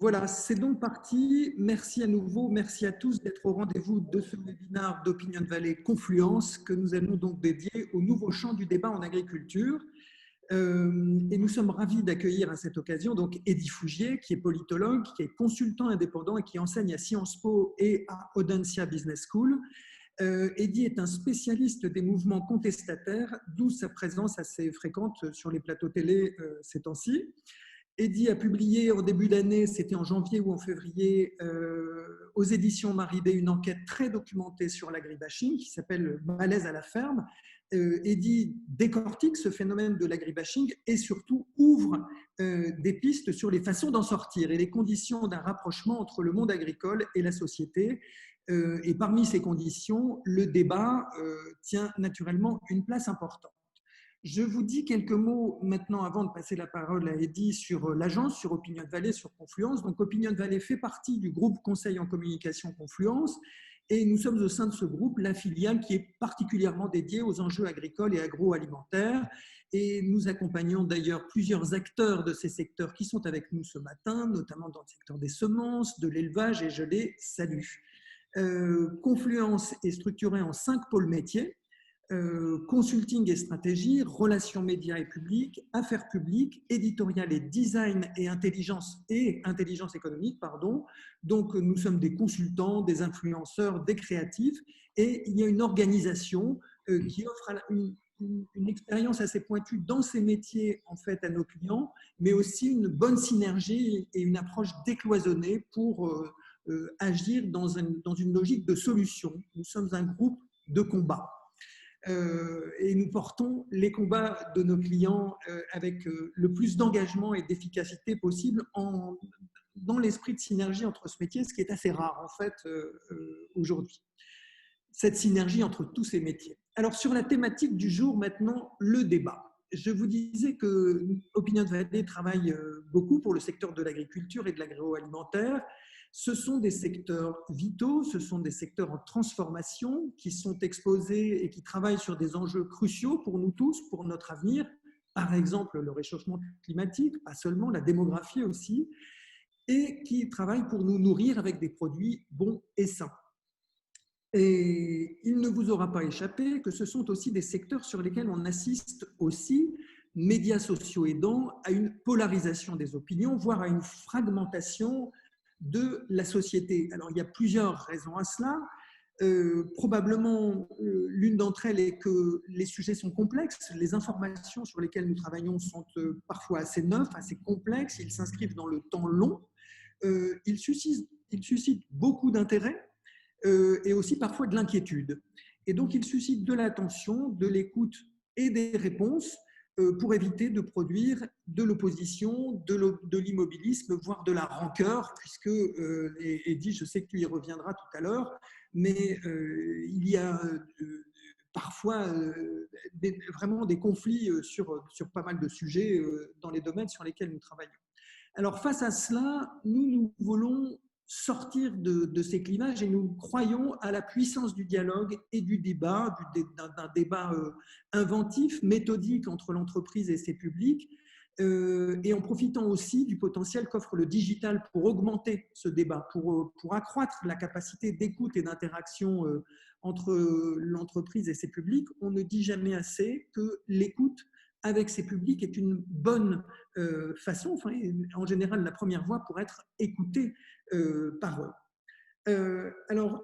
Voilà, c'est donc parti. Merci à nouveau, merci à tous d'être au rendez-vous de ce webinaire d'Opinion Valley Confluence que nous allons donc dédier au nouveau champ du débat en agriculture. Et nous sommes ravis d'accueillir à cette occasion donc Eddy Fougier, qui est politologue, qui est consultant indépendant et qui enseigne à Sciences Po et à Audencia Business School. Eddy est un spécialiste des mouvements contestataires, d'où sa présence assez fréquente sur les plateaux télé ces temps-ci. Eddy a publié en début d'année, c'était en janvier ou en février, aux éditions Maribé, une enquête très documentée sur l'agribashing qui s'appelle Malaise à la ferme. Eddy décortique ce phénomène de l'agribashing et surtout ouvre des pistes sur les façons d'en sortir et les conditions d'un rapprochement entre le monde agricole et la société. Et parmi ces conditions, le débat tient naturellement une place importante. Je vous dis quelques mots maintenant avant de passer la parole à Eddy sur l'agence, sur Opinion Valley, sur Confluence. Donc Opinion Valley fait partie du groupe Conseil en communication Confluence et nous sommes au sein de ce groupe la filiale qui est particulièrement dédiée aux enjeux agricoles et agroalimentaires. Et nous accompagnons d'ailleurs plusieurs acteurs de ces secteurs qui sont avec nous ce matin, notamment dans le secteur des semences, de l'élevage, et je les salue. Confluence est structurée en 5 pôles métiers. Consulting et stratégie, relations médias et publics, affaires publiques, éditorial et design et intelligence économique, pardon. Donc nous sommes des consultants, des influenceurs, des créatifs, et il y a une organisation qui offre une expérience assez pointue dans ces métiers en fait à nos clients, mais aussi une bonne synergie et une approche décloisonnée pour agir dans une logique de solution. Nous sommes un groupe de combat. Et nous portons les combats de nos clients avec le plus d'engagement et d'efficacité possible dans l'esprit de synergie entre ce métier, ce qui est assez rare en fait aujourd'hui. Cette synergie entre tous ces métiers. Alors sur la thématique du jour maintenant, le débat. Je vous disais que Opinion Valley travaille beaucoup pour le secteur de l'agriculture et de l'agroalimentaire. Ce sont des secteurs vitaux, ce sont des secteurs en transformation qui sont exposés et qui travaillent sur des enjeux cruciaux pour nous tous, pour notre avenir. Par exemple, le réchauffement climatique, pas seulement, la démographie aussi, et qui travaillent pour nous nourrir avec des produits bons et sains. Et il ne vous aura pas échappé que ce sont aussi des secteurs sur lesquels on assiste aussi, médias sociaux aidant, à une polarisation des opinions, voire à une fragmentation de la société. Alors, il y a plusieurs raisons à cela. Probablement, l'une d'entre elles est que les sujets sont complexes. Les informations sur lesquelles nous travaillons sont parfois assez neuves, assez complexes. Ils s'inscrivent dans le temps long. Ils suscitent beaucoup d'intérêt et aussi parfois de l'inquiétude. Et donc, ils suscitent de l'attention, de l'écoute et des réponses pour éviter de produire de l'opposition, de l'immobilisme, voire de la rancœur, puisque, Eddy, je sais que tu y reviendras tout à l'heure, mais il y a parfois vraiment des conflits sur pas mal de sujets dans les domaines sur lesquels nous travaillons. Alors face à cela, nous voulons sortir de ces clivages et nous croyons à la puissance du dialogue et du débat, d'un débat inventif, méthodique entre l'entreprise et ses publics, et en profitant aussi du potentiel qu'offre le digital pour augmenter ce débat, pour accroître la capacité d'écoute et d'interaction entre l'entreprise et ses publics. On ne dit jamais assez que l'écoute avec ses publics est une bonne façon, enfin, en général la première voie pour être écouté par eux. Alors,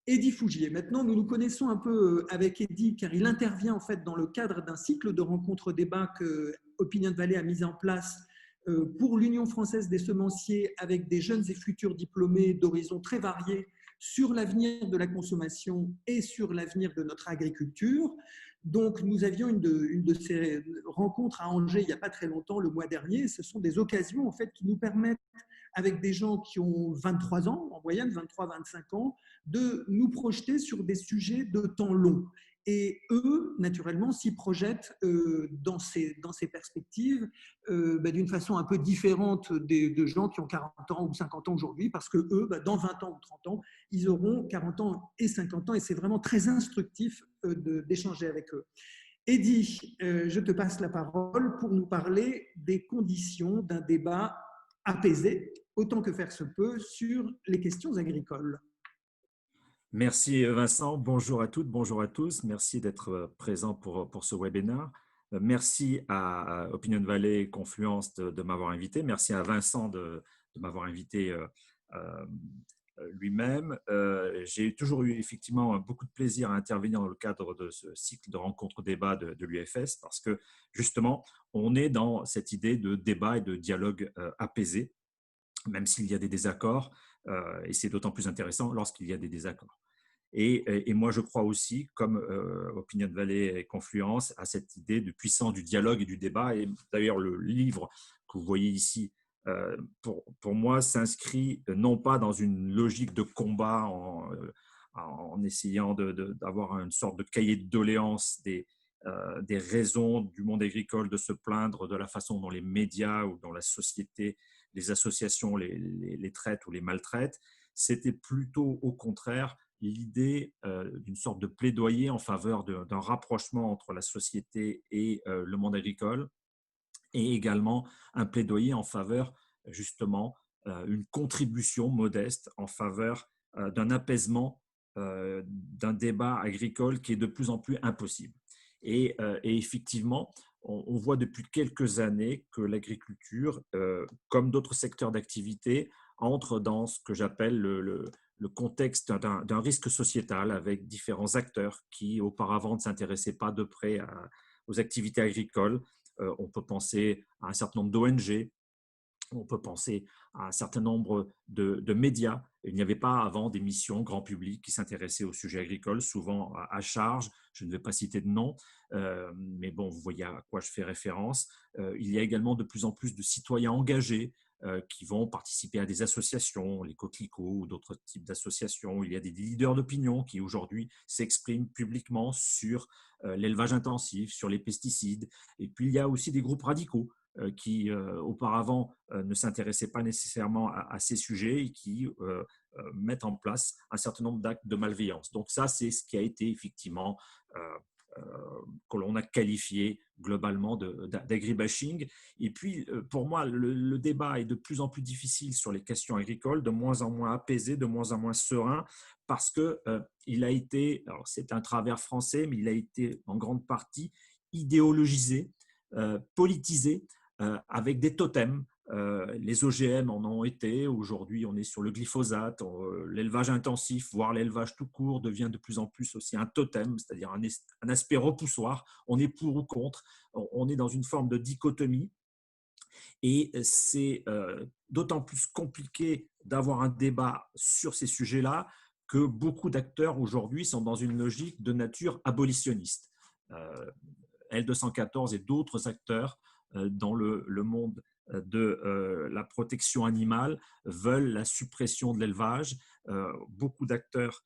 Eddy Fougier, maintenant nous nous connaissons un peu avec Eddy car il intervient en fait dans le cadre d'un cycle de rencontres débats que Opinion Valley a mis en place pour l'Union française des semenciers avec des jeunes et futurs diplômés d'horizons très variés sur l'avenir de la consommation et sur l'avenir de notre agriculture. Donc, nous avions une de ces rencontres à Angers il n'y a pas très longtemps, le mois dernier. Ce sont des occasions en fait, qui nous permettent, avec des gens qui ont 23 ans, en moyenne 23-25 ans, de nous projeter sur des sujets de temps long. Et eux, naturellement, s'y projettent dans ces perspectives d'une façon un peu différente de gens qui ont 40 ans ou 50 ans aujourd'hui, parce que eux, dans 20 ans ou 30 ans, ils auront 40 ans et 50 ans, et c'est vraiment très instructif d'échanger avec eux. Eddy, je te passe la parole pour nous parler des conditions d'un débat apaisé autant que faire se peut sur les questions agricoles. Merci Vincent, bonjour à toutes, bonjour à tous. Merci d'être présent pour ce webinaire. Merci à Opinion Valley Confluence de m'avoir invité. Merci à Vincent de m'avoir invité euh, lui-même. J'ai toujours eu effectivement beaucoup de plaisir à intervenir dans le cadre de ce cycle de rencontres-débats de l'UFS parce que justement, on est dans cette idée de débat et de dialogue apaisé, même s'il y a des désaccords, et c'est d'autant plus intéressant lorsqu'il y a des désaccords. Et moi, je crois aussi, comme Opinion Valley et Confluence, à cette idée de puissance du dialogue et du débat. Et d'ailleurs, le livre que vous voyez ici, pour moi, s'inscrit non pas dans une logique de combat en essayant d'avoir une sorte de cahier de doléances des raisons du monde agricole de se plaindre de la façon dont les médias ou dont la société, les associations les traitent ou les maltraitent. C'était plutôt au contraire l'idée d'une sorte de plaidoyer en faveur d'un rapprochement entre la société et le monde agricole, et également un plaidoyer en faveur justement une contribution modeste en faveur d'un apaisement d'un débat agricole qui est de plus en plus impossible. Et effectivement, on voit depuis quelques années que l'agriculture, comme d'autres secteurs d'activité, entre dans ce que j'appelle le contexte d'un risque sociétal avec différents acteurs qui auparavant ne s'intéressaient pas de près aux activités agricoles. On peut penser à un certain nombre d'ONG, on peut penser à un certain nombre de médias. Il n'y avait pas avant des missions grand public qui s'intéressaient aux sujets agricoles, souvent à charge. Je ne vais pas citer de nom, mais bon, vous voyez à quoi je fais référence. Il y a également de plus en plus de citoyens engagés qui vont participer à des associations, les coquelicots ou d'autres types d'associations. Il y a des leaders d'opinion qui aujourd'hui s'expriment publiquement sur l'élevage intensif, sur les pesticides. Et puis il y a aussi des groupes radicaux qui auparavant ne s'intéressaient pas nécessairement à ces sujets et qui mettent en place un certain nombre d'actes de malveillance. Donc ça, c'est ce qui a été effectivement que l'on a qualifié globalement d'agribashing. Et puis, pour moi, le débat est de plus en plus difficile sur les questions agricoles, de moins en moins apaisé, de moins en moins serein, parce qu'il a été, alors c'est un travers français, mais il a été en grande partie idéologisé, politisé, avec des totems. Les OGM en ont été. Aujourd'hui, on est sur le glyphosate. L'élevage intensif, voire l'élevage tout court, devient de plus en plus aussi un totem, c'est-à-dire un aspect repoussoir. On est pour ou contre. On est dans une forme de dichotomie. Et c'est d'autant plus compliqué d'avoir un débat sur ces sujets-là que beaucoup d'acteurs aujourd'hui sont dans une logique de nature abolitionniste. L214 et d'autres acteurs dans le monde de la protection animale veulent la suppression de l'élevage. Beaucoup d'acteurs,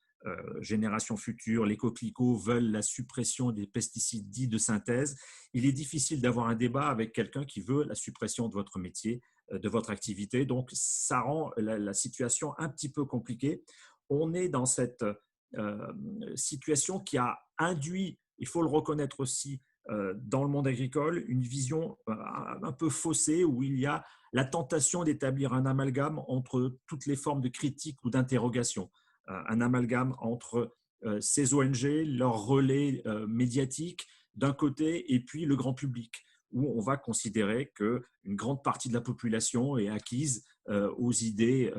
Génération Future, les coquelicots, veulent la suppression des pesticides dits de synthèse. Il est difficile d'avoir un débat avec quelqu'un qui veut la suppression de votre métier, de votre activité. Donc, ça rend la situation un petit peu compliquée. On est dans cette situation qui a induit, il faut le reconnaître aussi, dans le monde agricole, une vision un peu faussée où il y a la tentation d'établir un amalgame entre toutes les formes de critique ou d'interrogation. Un amalgame entre ces ONG, leurs relais médiatiques d'un côté et puis le grand public, où on va considérer qu'une grande partie de la population est acquise aux idées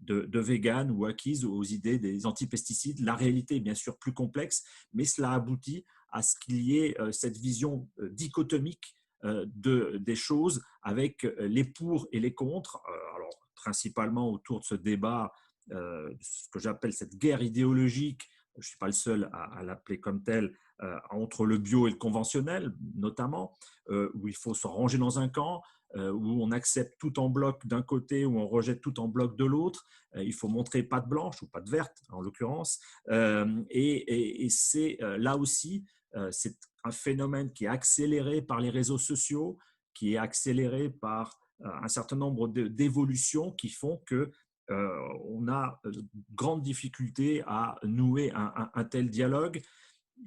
de vegan ou acquise aux idées des antipesticides. La réalité est bien sûr plus complexe, mais cela aboutit à ce qu'il y ait cette vision dichotomique des choses avec les pour et les contre. Alors, principalement autour de ce débat, ce que j'appelle cette guerre idéologique, je ne suis pas le seul à l'appeler comme tel, entre le bio et le conventionnel, notamment, où il faut se ranger dans un camp, où on accepte tout en bloc d'un côté, où on rejette tout en bloc de l'autre. Il faut montrer patte blanche ou patte verte, en l'occurrence. Et c'est là aussi, c'est un phénomène qui est accéléré par les réseaux sociaux, qui est accéléré par un certain nombre d'évolutions qui font que on a de grandes difficultés à nouer un tel dialogue.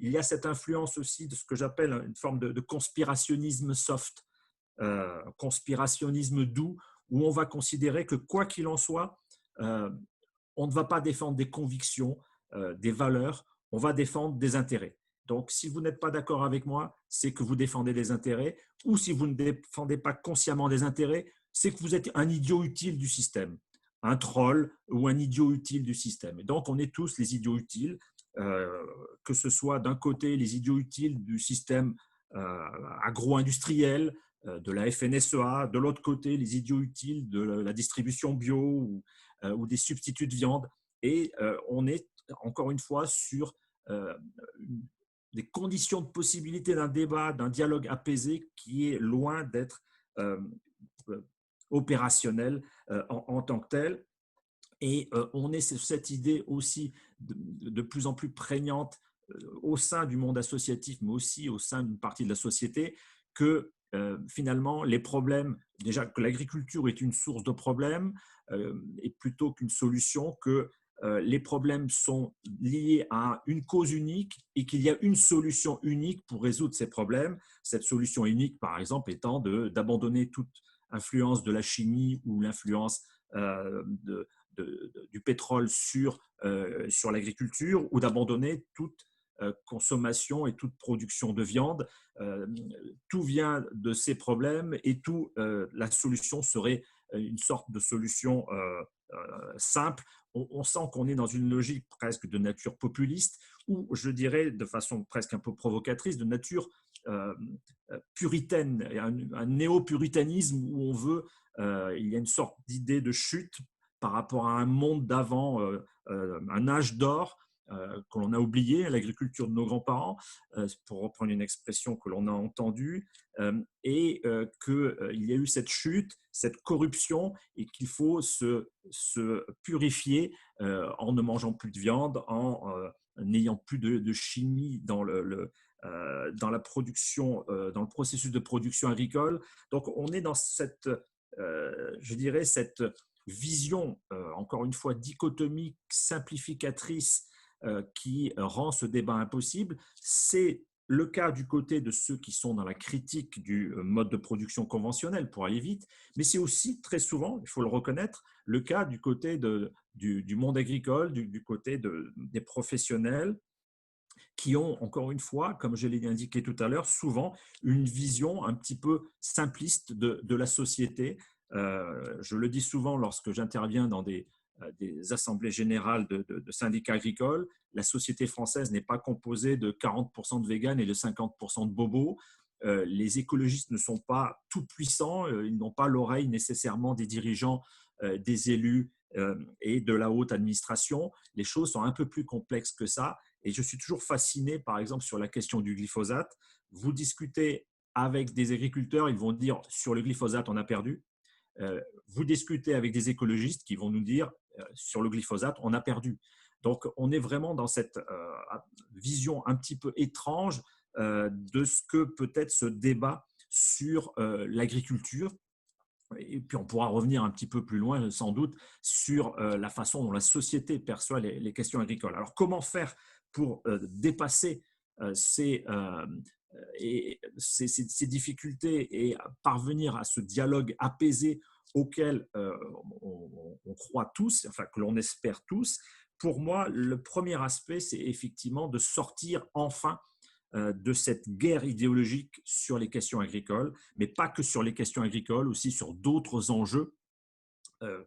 Il y a cette influence aussi de ce que j'appelle une forme de conspirationnisme soft, conspirationnisme doux, où on va considérer que quoi qu'il en soit, on ne va pas défendre des convictions, des valeurs, on va défendre des intérêts. Donc, si vous n'êtes pas d'accord avec moi, c'est que vous défendez des intérêts, ou si vous ne défendez pas consciemment des intérêts, c'est que vous êtes un idiot utile du système, un troll ou un idiot utile du système. Et donc, on est tous les idiots utiles, que ce soit d'un côté les idiots utiles du système agro-industriel, de la FNSEA, de l'autre côté les idiots utiles de la distribution bio ou des substituts de viande. Et on est encore une fois sur des conditions de possibilité d'un débat, d'un dialogue apaisé qui est loin d'être opérationnel en tant que tel. Et on est sur cette idée aussi de plus en plus prégnante au sein du monde associatif, mais aussi au sein d'une partie de la société, que finalement, les problèmes, déjà que l'agriculture est une source de problèmes, et plutôt qu'une solution, que les problèmes sont liés à une cause unique et qu'il y a une solution unique pour résoudre ces problèmes. Cette solution unique, par exemple, étant d'abandonner toute influence de la chimie ou l'influence du pétrole sur l'agriculture, ou d'abandonner toute consommation et toute production de viande. Tout vient de ces problèmes et la solution serait une sorte de solution simple. On sent qu'on est dans une logique presque de nature populiste, ou je dirais de façon presque un peu provocatrice, de nature puritaine, un néo-puritanisme où on veut, il y a une sorte d'idée de chute par rapport à un monde d'avant, un âge d'or que l'on a oublié, l'agriculture de nos grands-parents, pour reprendre une expression que l'on a entendue, et qu'il y a eu cette chute, cette corruption, et qu'il faut se purifier en ne mangeant plus de viande, en n'ayant plus de chimie dans dans la production, dans le processus de production agricole. Donc, on est dans cette, je dirais, cette vision, encore une fois, dichotomique, simplificatrice, qui rend ce débat impossible. C'est le cas du côté de ceux qui sont dans la critique du mode de production conventionnel, pour aller vite, mais c'est aussi très souvent, il faut le reconnaître, le cas du côté du monde agricole, du côté des professionnels, qui ont, encore une fois, comme je l'ai indiqué tout à l'heure, souvent une vision un petit peu simpliste de la société. Je le dis souvent lorsque j'interviens dans des assemblées générales de syndicats agricoles, la société française n'est pas composée de 40% de véganes et de 50% de bobos. Les écologistes ne sont pas tout puissants, ils n'ont pas l'oreille nécessairement des dirigeants, des élus et de la haute administration. Les choses sont un peu plus complexes que ça. Et je suis toujours fasciné, par exemple, sur la question du glyphosate. Vous discutez avec des agriculteurs, ils vont dire sur le glyphosate, on a perdu. Vous discutez avec des écologistes qui vont nous dire sur le glyphosate, on a perdu. Donc, on est vraiment dans cette vision un petit peu étrange de ce que peut être ce débat sur l'agriculture. Et puis, on pourra revenir un petit peu plus loin, sans doute, sur la façon dont la société perçoit les questions agricoles. Alors, comment faire pour dépasser ces difficultés et parvenir à ce dialogue apaisé auquel on croit tous, enfin que l'on espère tous? Pour moi, le premier aspect, c'est effectivement de sortir enfin de cette guerre idéologique sur les questions agricoles, mais pas que sur les questions agricoles, aussi sur d'autres enjeux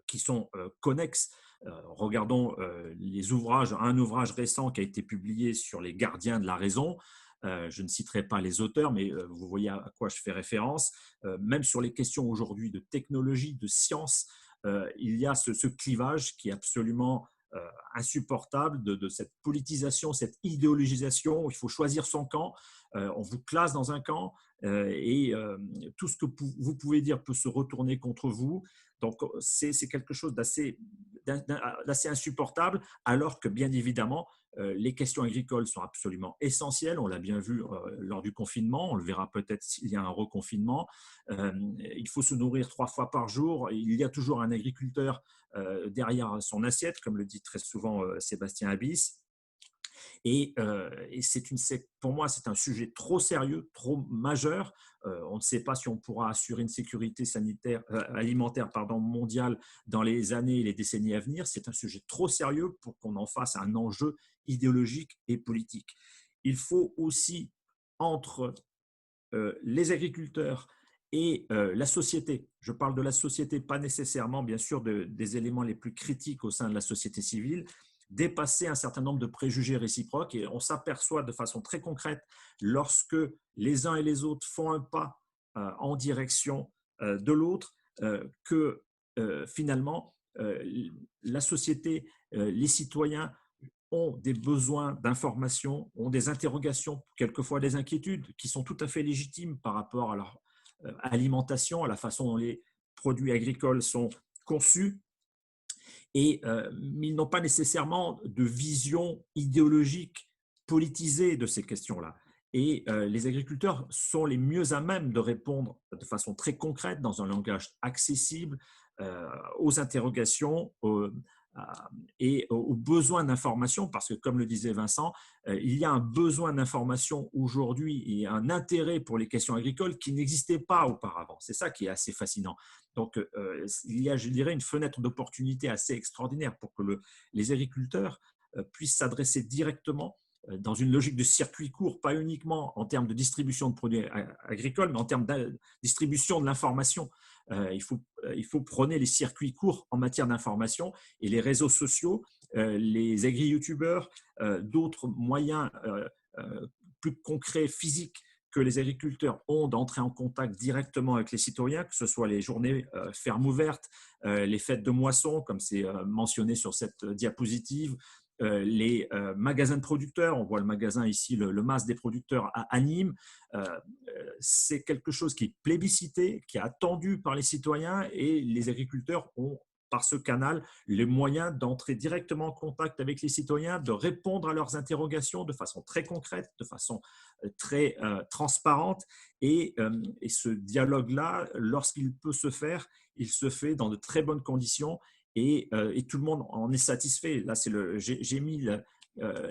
qui sont connexes. Regardons un ouvrage récent qui a été publié sur les gardiens de la raison. Je ne citerai pas les auteurs, mais vous voyez à quoi je fais référence. Même sur les questions aujourd'hui de technologie, de science, il y a ce clivage qui est absolument insupportable de cette politisation, cette idéologisation où il faut choisir son camp. On vous classe dans un camp et tout ce que vous pouvez dire peut se retourner contre vous. Donc, c'est quelque chose d'assez insupportable, alors que, bien évidemment, les questions agricoles sont absolument essentielles. On l'a bien vu lors du confinement, on le verra peut-être s'il y a un reconfinement. Il faut se nourrir 3 fois par jour. Il y a toujours un agriculteur derrière son assiette, comme le dit très souvent Sébastien Habis. Pour moi, c'est un sujet trop sérieux, trop majeur. On ne sait pas si on pourra assurer une sécurité alimentaire mondiale dans les années et les décennies à venir. C'est un sujet trop sérieux pour qu'on en fasse un enjeu idéologique et politique. Il faut aussi, entre les agriculteurs et la société, je parle de la société, pas nécessairement bien sûr des éléments les plus critiques au sein de la société civile, dépasser un certain nombre de préjugés réciproques, et on s'aperçoit de façon très concrète lorsque les uns et les autres font un pas en direction de l'autre que finalement la société, les citoyens ont des besoins d'information, ont des interrogations, quelquefois des inquiétudes qui sont tout à fait légitimes par rapport à leur alimentation, à la façon dont les produits agricoles sont conçus, mais ils n'ont pas nécessairement de vision idéologique politisée de ces questions-là. Et les agriculteurs sont les mieux à même de répondre de façon très concrète, dans un langage accessible, aux interrogations et aux besoins d'information, parce que, comme le disait Vincent, il y a un besoin d'information aujourd'hui et un intérêt pour les questions agricoles qui n'existait pas auparavant. C'est ça qui est assez fascinant. Donc, il y a, je dirais, une fenêtre d'opportunité assez extraordinaire pour que les agriculteurs puissent s'adresser directement dans une logique de circuit court, pas uniquement en termes de distribution de produits agricoles, mais en termes de distribution de l'information. Il faut prôner les circuits courts en matière d'information, et les réseaux sociaux, les agri-youtubeurs, d'autres moyens plus concrets, physiques, que les agriculteurs ont d'entrer en contact directement avec les citoyens, que ce soit les journées fermes ouvertes, les fêtes de moisson, comme c'est mentionné sur cette diapositive, les magasins de producteurs. On voit le magasin ici, le MAS des producteurs à Nîmes. C'est quelque chose qui est plébiscité, qui est attendu par les citoyens, et les agriculteurs ont, par ce canal, les moyens d'entrer directement en contact avec les citoyens, de répondre à leurs interrogations de façon très concrète, de façon très transparente. Et ce dialogue-là, lorsqu'il peut se faire, il se fait dans de très bonnes conditions, et tout le monde en est satisfait. Là, j'ai mis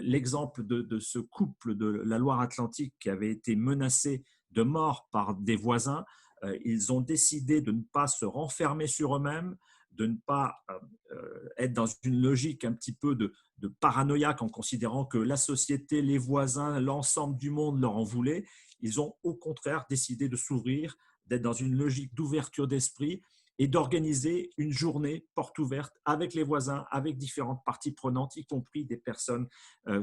l'exemple de ce couple de la Loire-Atlantique qui avait été menacé de mort par des voisins. Ils ont décidé de ne pas se renfermer sur eux-mêmes, de ne pas être dans une logique un petit peu de paranoïaque en considérant que la société, les voisins, l'ensemble du monde leur en voulait. Ils ont au contraire décidé de s'ouvrir, d'être dans une logique d'ouverture d'esprit et d'organiser une journée porte ouverte avec les voisins, avec différentes parties prenantes, y compris des personnes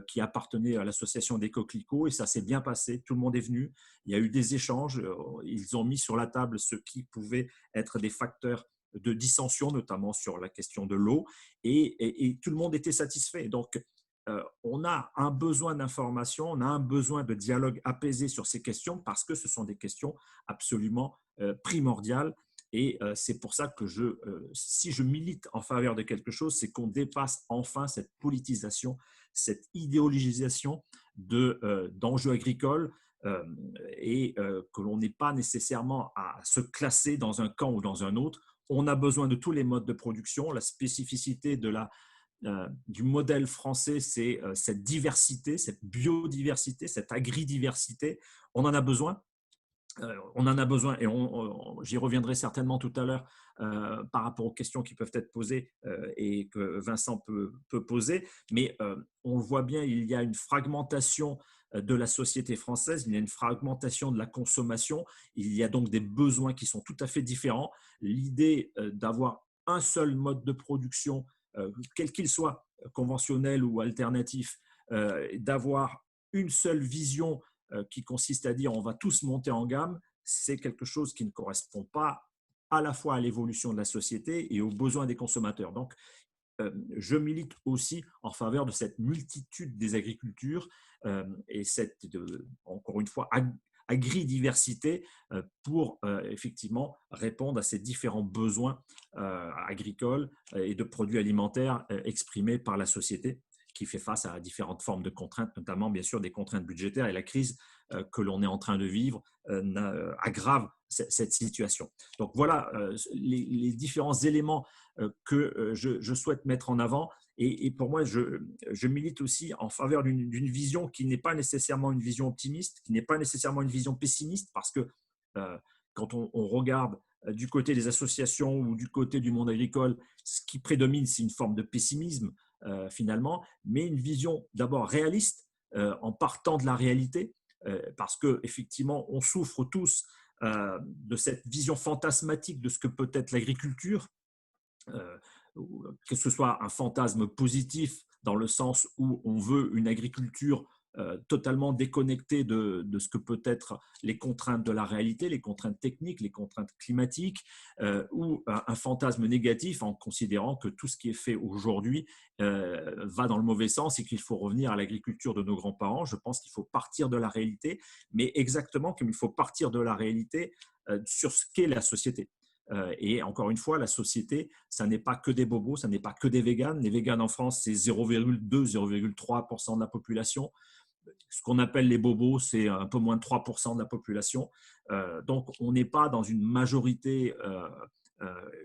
qui appartenaient à l'association des coquelicots. Et ça s'est bien passé, tout le monde est venu, il y a eu des échanges, ils ont mis sur la table ce qui pouvait être des facteurs de dissension, notamment sur la question de l'eau, et tout le monde était satisfait. Donc, on a un besoin d'information, on a un besoin de dialogue apaisé sur ces questions, parce que ce sont des questions absolument primordiales. Et c'est pour ça que si je milite en faveur de quelque chose, c'est qu'on dépasse enfin cette politisation, cette idéologisation d'enjeux agricoles, et que l'on n'est pas nécessairement à se classer dans un camp ou dans un autre. On a besoin de tous les modes de production. La spécificité du modèle français, c'est cette diversité, cette biodiversité, cette agridiversité. On en a besoin. On en a besoin, et j'y reviendrai certainement tout à l'heure par rapport aux questions qui peuvent être posées et que Vincent peut poser, mais on le voit bien, il y a une fragmentation de la société française, il y a une fragmentation de la consommation, il y a donc des besoins qui sont tout à fait différents. L'idée d'avoir un seul mode de production, quel qu'il soit, conventionnel ou alternatif, d'avoir une seule vision qui consiste à dire on va tous monter en gamme, c'est quelque chose qui ne correspond pas à la fois à l'évolution de la société et aux besoins des consommateurs. Donc, je milite aussi en faveur de cette multitude des agricultures et encore une fois, agridiversité pour effectivement répondre à ces différents besoins agricoles et de produits alimentaires exprimés par la société, qui fait face à différentes formes de contraintes, notamment bien sûr des contraintes budgétaires, et la crise que l'on est en train de vivre aggrave cette situation. Donc voilà les différents éléments que je souhaite mettre en avant. Et pour moi, je milite aussi en faveur d'une vision qui n'est pas nécessairement une vision optimiste, qui n'est pas nécessairement une vision pessimiste, parce que quand on regarde du côté des associations ou du côté du monde agricole, ce qui prédomine, c'est une forme de pessimisme finalement, mais une vision d'abord réaliste en partant de la réalité, parce qu'effectivement, on souffre tous de cette vision fantasmatique de ce que peut être l'agriculture, que ce soit un fantasme positif dans le sens où on veut une agriculture totalement déconnectée de ce que peut être les contraintes de la réalité, les contraintes techniques, les contraintes climatiques, ou un fantasme négatif en considérant que tout ce qui est fait aujourd'hui va dans le mauvais sens et qu'il faut revenir à l'agriculture de nos grands-parents. Je pense qu'il faut partir de la réalité, mais exactement comme il faut partir de la réalité sur ce qu'est la société. Et encore une fois, la société, ça n'est pas que des bobos, ça n'est pas que des véganes. Les véganes en France, c'est 0,2-0,3% de la population. Ce qu'on appelle les bobos, c'est un peu moins de 3% de la population. Donc, on n'est pas dans une majorité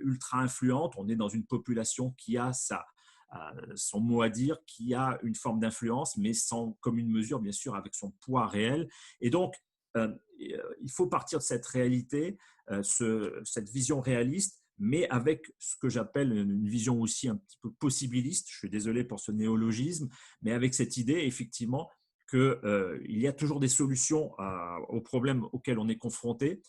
ultra influente, on est dans une population qui a son mot à dire, qui a une forme d'influence, mais sans commune mesure, bien sûr, avec son poids réel. Et donc, il faut partir de cette réalité, cette vision réaliste, mais avec ce que j'appelle une vision aussi un petit peu possibiliste. Je suis désolé pour ce néologisme, mais avec cette idée, effectivement, qu'il y a toujours des solutions aux problèmes auxquels on est confronté,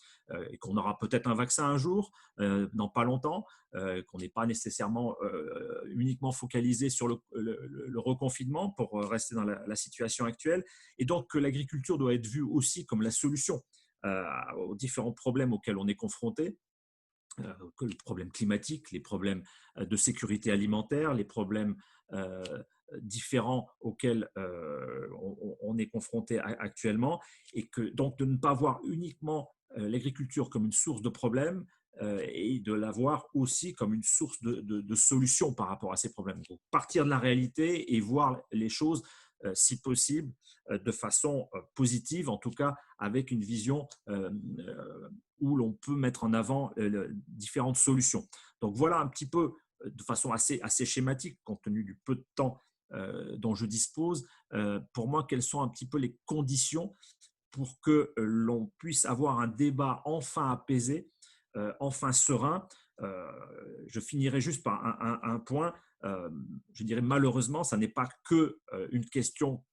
et qu'on aura peut-être un vaccin un jour, dans pas longtemps, qu'on n'est pas nécessairement uniquement focalisé sur le reconfinement pour rester dans la situation actuelle, et donc que l'agriculture doit être vue aussi comme la solution aux différents problèmes auxquels on est confronté. Les problèmes climatiques, les problèmes de sécurité alimentaire, les problèmes différents auxquels on est confronté actuellement, et que donc de ne pas voir uniquement l'agriculture comme une source de problèmes et de la voir aussi comme une source de solutions par rapport à ces problèmes. Donc, partir de la réalité et voir les choses, si possible, de façon positive, en tout cas avec une vision où l'on peut mettre en avant différentes solutions. Donc voilà un petit peu, de façon assez schématique, compte tenu du peu de temps dont je dispose, pour moi, quelles sont un petit peu les conditions pour que l'on puisse avoir un débat enfin apaisé, enfin serein. Je finirai juste par un point. Je dirais malheureusement, ça n'est pas que une question,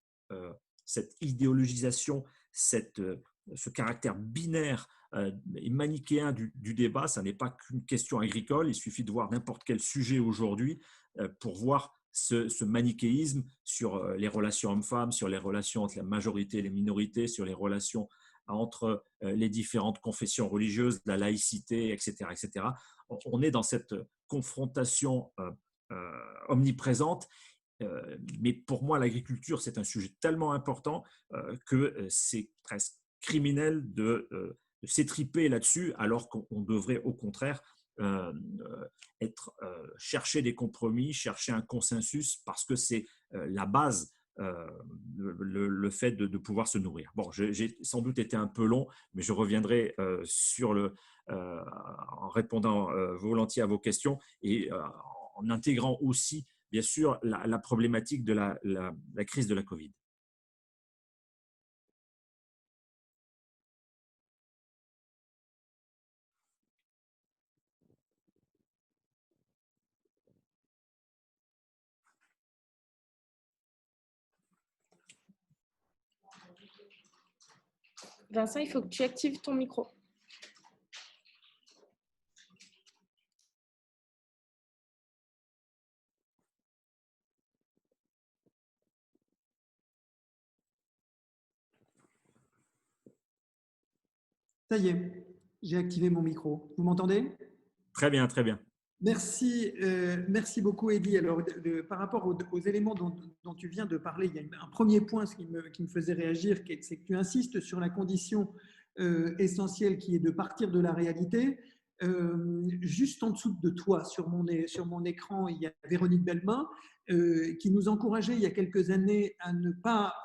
cette idéologisation, ce caractère binaire et manichéen du débat, ça n'est pas qu'une question agricole. Il suffit de voir n'importe quel sujet aujourd'hui pour voir ce manichéisme sur les relations hommes-femmes, sur les relations entre la majorité et les minorités, sur les relations entre les différentes confessions religieuses, la laïcité, etc., etc. On est dans cette confrontation omniprésente. Mais pour moi, l'agriculture, c'est un sujet tellement important que c'est presque criminel de s'étriper là-dessus, alors qu'on devrait au contraire chercher des compromis, chercher un consensus, parce que c'est la base, le fait de pouvoir se nourrir. Bon, j'ai sans doute été un peu long, mais je reviendrai en répondant volontiers à vos questions et en intégrant aussi, bien sûr, la problématique de la crise de la Covid. Vincent, il faut que tu actives ton micro. Ça y est, j'ai activé mon micro. Vous m'entendez? Très bien, très bien. Merci, merci beaucoup, Eddy. Alors, par rapport aux éléments dont tu viens de parler, il y a un premier point qui me faisait réagir, c'est que tu insistes sur la condition essentielle qui est de partir de la réalité. Juste en dessous de toi, sur mon écran, il y a Véronique Bellemin qui nous encourageait il y a quelques années à ne pas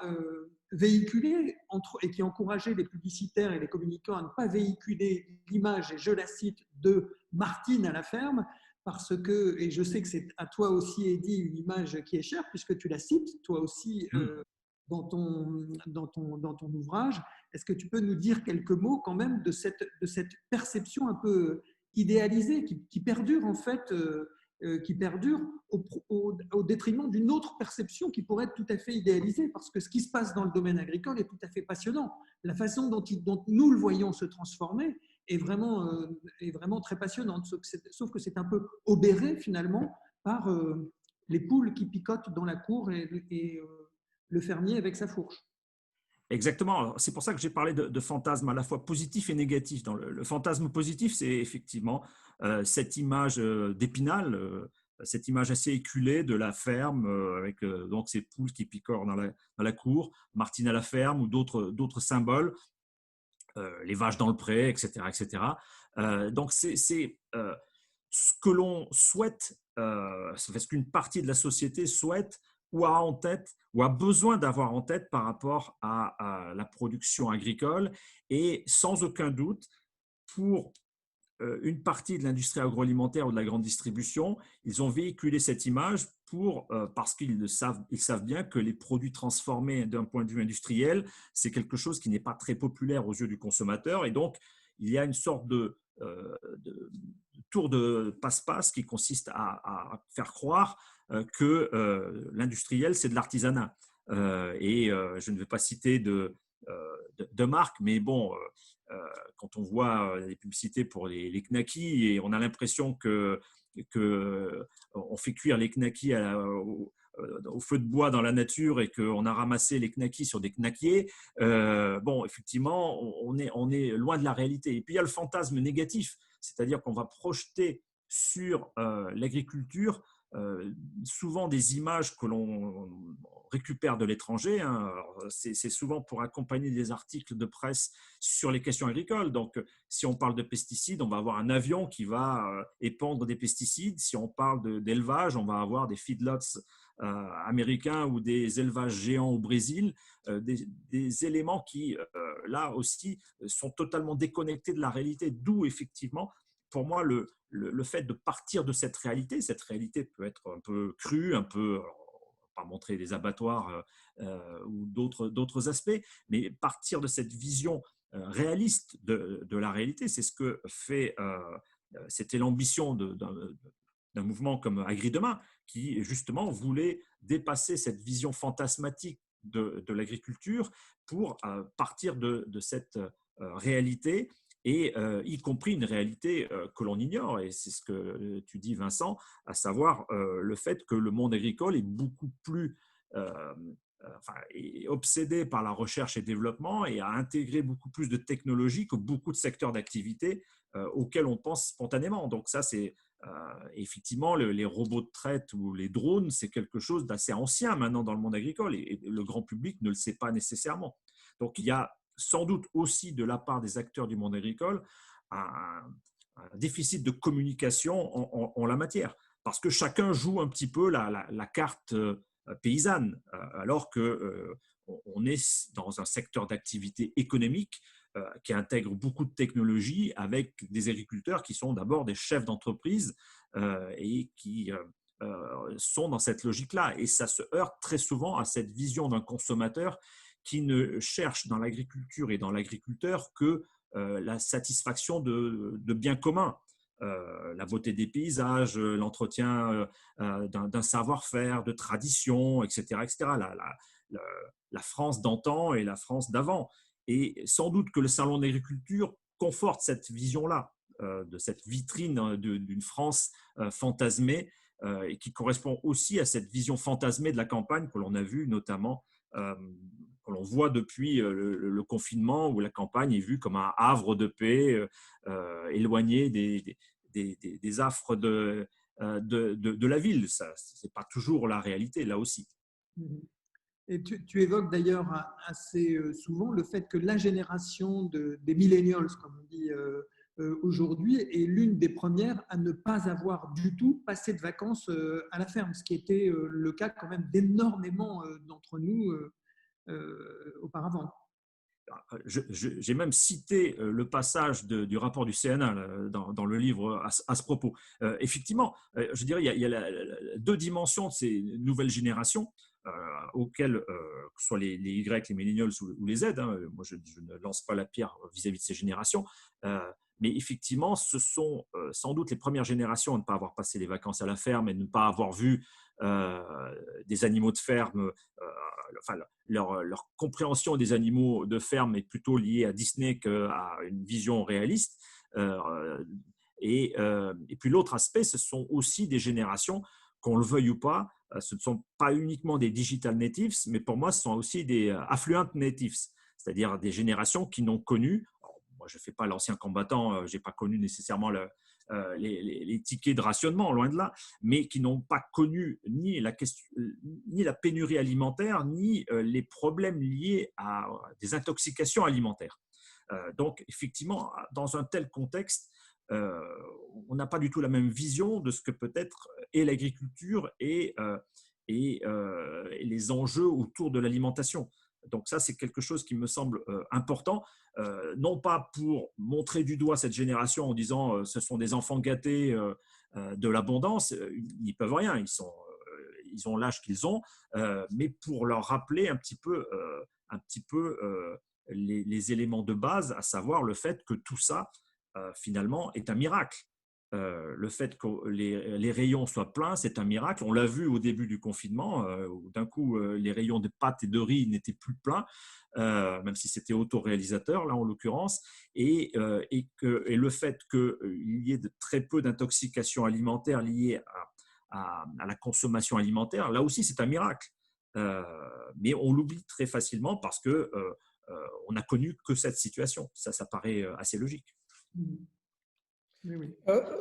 véhiculer et qui encourageait les publicitaires et les communicants à ne pas véhiculer l'image, et je la cite, de Martine à la ferme, parce que, et je sais que c'est à toi aussi, Eddy, une image qui est chère, puisque tu la cites, toi aussi, dans ton ouvrage. Est-ce que tu peux nous dire quelques mots quand même de cette perception un peu idéalisée qui perdure en fait qui perdure au détriment d'une autre perception qui pourrait être tout à fait idéalisée, parce que ce qui se passe dans le domaine agricole est tout à fait passionnant. La façon dont nous le voyons se transformer est vraiment très passionnante, sauf que c'est un peu obéré finalement par les poules qui picotent dans la cour et le fermier avec sa fourche. Exactement. C'est pour ça que j'ai parlé de fantasme à la fois positif et négatif. Dans le fantasme positif, c'est effectivement cette image d'Épinal, cette image assez éculée de la ferme avec donc ces poules qui picorent dans la cour, Martine à la ferme ou d'autres symboles, les vaches dans le pré, etc., etc. Donc c'est ce que l'on souhaite, c'est ce qu'une partie de la société souhaite ou a en tête ou a besoin d'avoir en tête par rapport à la production agricole. Et sans aucun doute, pour une partie de l'industrie agroalimentaire ou de la grande distribution, ils ont véhiculé cette image parce qu'ils savent bien que les produits transformés d'un point de vue industriel, c'est quelque chose qui n'est pas très populaire aux yeux du consommateur. Et donc, il y a une sorte de tour de passe-passe qui consiste à faire croire que l'industriel, c'est de l'artisanat. Je ne vais pas citer de marque, mais bon, quand on voit les publicités pour les knackis, et on a l'impression on fait cuire les knackis au feu de bois dans la nature et qu'on a ramassé les knackis sur des knackiers, bon, effectivement, on est loin de la réalité. Et puis, il y a le fantasme négatif, c'est-à-dire qu'on va projeter sur l'agriculture souvent des images que l'on récupère de l'étranger. Hein. C'est souvent pour accompagner des articles de presse sur les questions agricoles. Donc, si on parle de pesticides, on va avoir un avion qui va épandre des pesticides. Si on parle d'élevage, on va avoir des feedlots américains ou des élevages géants au Brésil, des éléments qui, là aussi, sont totalement déconnectés de la réalité, d'où effectivement, pour moi, le fait de partir de cette réalité peut être un peu crue, un peu, alors, pas montrer des abattoirs ou d'autres aspects, mais partir de cette vision réaliste de la réalité, c'est ce que fait, c'était l'ambition d'un mouvement comme Agri-Demain, qui justement voulait dépasser cette vision fantasmatique de l'agriculture pour partir de cette réalité, et y compris une réalité que l'on ignore. Et c'est ce que tu dis, Vincent, à savoir le fait que le monde agricole est beaucoup plus est obsédé par la recherche et développement et a intégré beaucoup plus de technologies que beaucoup de secteurs d'activité auxquels on pense spontanément. Donc ça, c'est effectivement les robots de traite ou les drones, c'est quelque chose d'assez ancien maintenant dans le monde agricole, et le grand public ne le sait pas nécessairement. Donc il y a sans doute aussi de la part des acteurs du monde agricole un déficit de communication en la matière, parce que chacun joue un petit peu la carte paysanne, alors qu'on est dans un secteur d'activité économique qui intègre beaucoup de technologies, avec des agriculteurs qui sont d'abord des chefs d'entreprise et qui sont dans cette logique-là. Et ça se heurte très souvent à cette vision d'un consommateur qui ne cherche dans l'agriculture et dans l'agriculteur que la satisfaction de biens communs. La beauté des paysages, l'entretien d'un savoir-faire, de tradition, etc., etc. La France d'antan et la France d'avant. Et sans doute que le Salon d'agriculture conforte cette vision-là, de cette vitrine d'une France fantasmée, et qui correspond aussi à cette vision fantasmée de la campagne que l'on a vue notamment, que l'on voit depuis le confinement, où la campagne est vue comme un havre de paix, éloigné des affres de la ville. Ce n'est pas toujours la réalité, là aussi. Et tu évoques d'ailleurs assez souvent le fait que la génération des millennials, comme on dit aujourd'hui, est l'une des premières à ne pas avoir du tout passé de vacances à la ferme, ce qui était le cas quand même d'énormément d'entre nous auparavant. J'ai même cité le passage du rapport du CNA dans le livre à ce propos. Effectivement, je dirais il y a deux dimensions de ces nouvelles générations auxquelles, que ce soit les Y, les millennials ou les Z, hein, moi je ne lance pas la pierre vis-à-vis de ces générations, mais effectivement, ce sont sans doute les premières générations à ne pas avoir passé les vacances à la ferme et ne pas avoir vu des animaux de ferme, enfin, leur compréhension des animaux de ferme est plutôt liée à Disney qu'à une vision réaliste. Et puis l'autre aspect, ce sont aussi des générations, qu'on le veuille ou pas, ce ne sont pas uniquement des digital natives, mais pour moi, ce sont aussi des affluent natives, c'est-à-dire des générations qui n'ont connu, moi je ne fais pas l'ancien combattant, je n'ai pas connu nécessairement les tickets de rationnement, loin de là, mais qui n'ont pas connu ni la pénurie alimentaire, ni les problèmes liés à des intoxications alimentaires. Donc, effectivement, dans un tel contexte, on n'a pas du tout la même vision de ce que peut être et l'agriculture et les enjeux autour de l'alimentation. Donc ça, c'est quelque chose qui me semble important, non pas pour montrer du doigt cette génération en disant ce sont des enfants gâtés de l'abondance, ils n'y peuvent rien, ils ont l'âge qu'ils ont, mais pour leur rappeler un petit peu les éléments de base, à savoir le fait que tout ça, finalement, est un miracle. Le fait que les rayons soient pleins, c'est un miracle. On l'a vu au début du confinement, où d'un coup, les rayons de pâtes et de riz n'étaient plus pleins, même si c'était autoréalisateur, là en l'occurrence, et le fait qu'il y ait très peu d'intoxication alimentaire liée à la consommation alimentaire, là aussi, c'est un miracle. Mais on l'oublie très facilement parce que on n'a connu que cette situation. Ça paraît assez logique. Oui, oui.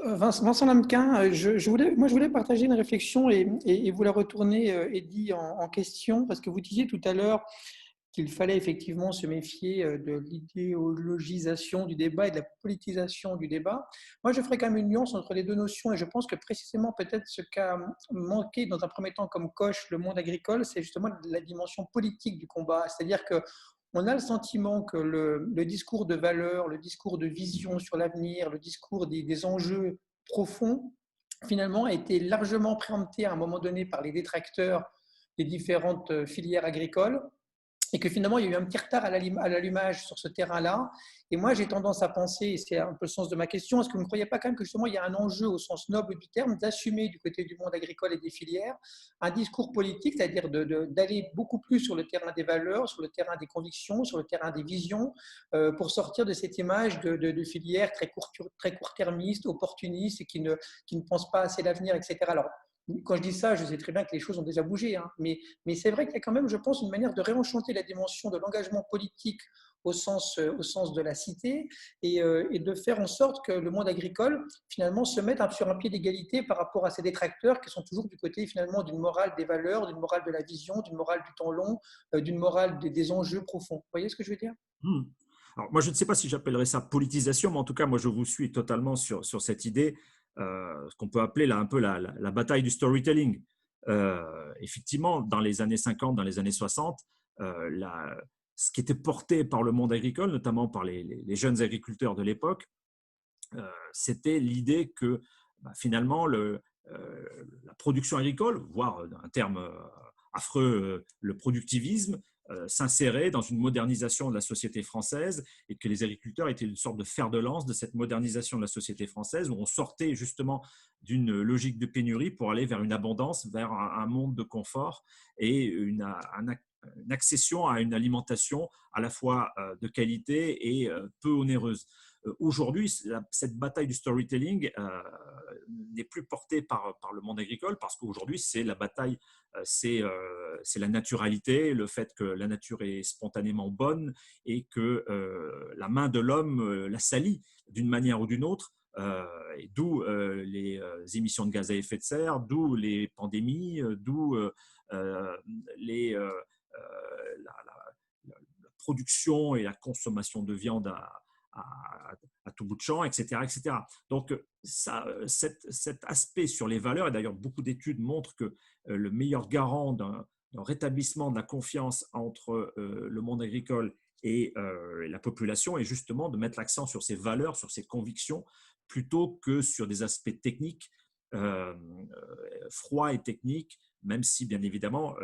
Vincent Lamquin, je voulais partager une réflexion et vous la retourner, Eddy, en question, parce que vous disiez tout à l'heure qu'il fallait effectivement se méfier de l'idéologisation du débat et de la politisation du débat. Moi, je ferais quand même une nuance entre les deux notions, et je pense que précisément peut-être ce qu'a manqué dans un premier temps comme coche le monde agricole, c'est justement la dimension politique du combat. C'est-à-dire que on a le sentiment que le discours de valeur, le discours de vision sur l'avenir, le discours des enjeux profonds, finalement, a été largement préempté à un moment donné par les détracteurs des différentes filières agricoles, et que finalement, il y a eu un petit retard à l'allumage sur ce terrain-là. Et moi, j'ai tendance à penser, et c'est un peu le sens de ma question, est-ce que vous ne croyez pas quand même que justement, il y a un enjeu au sens noble du terme d'assumer du côté du monde agricole et des filières un discours politique, c'est-à-dire d'aller beaucoup plus sur le terrain des valeurs, sur le terrain des convictions, sur le terrain des visions, pour sortir de cette image de filières très court-termistes, opportunistes, et qui ne pensent pas assez l'avenir, etc. Alors, quand je dis ça, je sais très bien que les choses ont déjà bougé, hein, mais c'est vrai qu'il y a quand même, je pense, une manière de réenchanter la dimension de l'engagement politique au sens de la cité et de faire en sorte que le monde agricole, finalement, se mette sur un pied d'égalité par rapport à ses détracteurs qui sont toujours du côté, finalement, d'une morale des valeurs, d'une morale de la vision, d'une morale du temps long, d'une morale des enjeux profonds. Vous voyez ce que je veux dire ? Alors, moi, je ne sais pas si j'appellerais ça politisation, mais en tout cas, moi, je vous suis totalement sur cette idée, ce qu'on peut appeler là un peu la bataille du storytelling. Effectivement, dans les années 50, dans les années 60, ce qui était porté par le monde agricole, notamment par les jeunes agriculteurs de l'époque, c'était l'idée que finalement, la production agricole, voire un terme affreux, le productivisme, s'insérait dans une modernisation de la société française et que les agriculteurs étaient une sorte de fer de lance de cette modernisation de la société française où on sortait justement d'une logique de pénurie pour aller vers une abondance, vers un monde de confort et une accession à une alimentation à la fois de qualité et peu onéreuse. Aujourd'hui, cette bataille du storytelling n'est plus portée par le monde agricole parce qu'aujourd'hui, c'est la bataille, c'est la naturalité, le fait que la nature est spontanément bonne et que la main de l'homme la salit d'une manière ou d'une autre. Et d'où les émissions de gaz à effet de serre, d'où les pandémies, d'où la production et la consommation de viande à tout bout de champ, etc. etc. Donc, cet aspect sur les valeurs, et d'ailleurs beaucoup d'études montrent que le meilleur garant rétablissement de la confiance entre le monde agricole et la population est justement de mettre l'accent sur ses valeurs, sur ses convictions, plutôt que sur des aspects techniques, froids et techniques, même si bien évidemment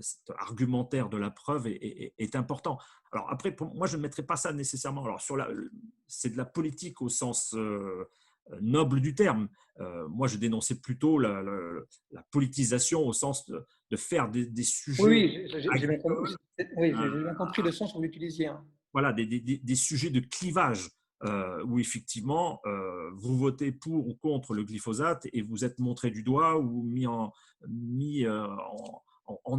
cet argumentaire de la preuve est important. Alors après, pour moi, je ne mettrais pas ça nécessairement. Alors c'est de la politique au sens noble du terme. Moi, je dénonçais plutôt la politisation au sens de faire des sujets Oui, j'ai bien compris, agricoles, oui, j'ai bien compris le sens où vous l'utilisiez. Hein. voilà, des sujets de clivage où effectivement vous votez pour ou contre le glyphosate et vous êtes montré du doigt ou mis en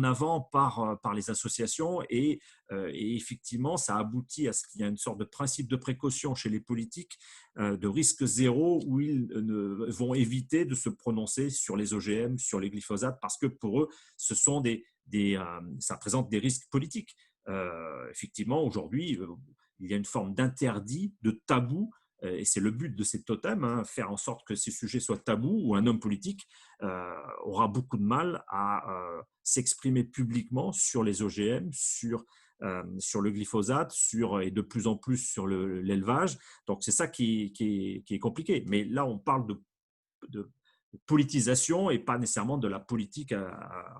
avant par les associations et effectivement ça aboutit à ce qu'il y a une sorte de principe de précaution chez les politiques de risque zéro où ils vont éviter de se prononcer sur les OGM, sur les glyphosates parce que pour eux ce sont ça présente des risques politiques. Effectivement, aujourd'hui, il y a une forme d'interdit, de tabou, et c'est le but de ces totems, hein, faire en sorte que ces sujets soient tabous, ou un homme politique aura beaucoup de mal à s'exprimer publiquement sur les OGM, sur le glyphosate, et de plus en plus sur l'élevage. Donc c'est ça qui est compliqué. Mais là, on parle de politisation et pas nécessairement de la politique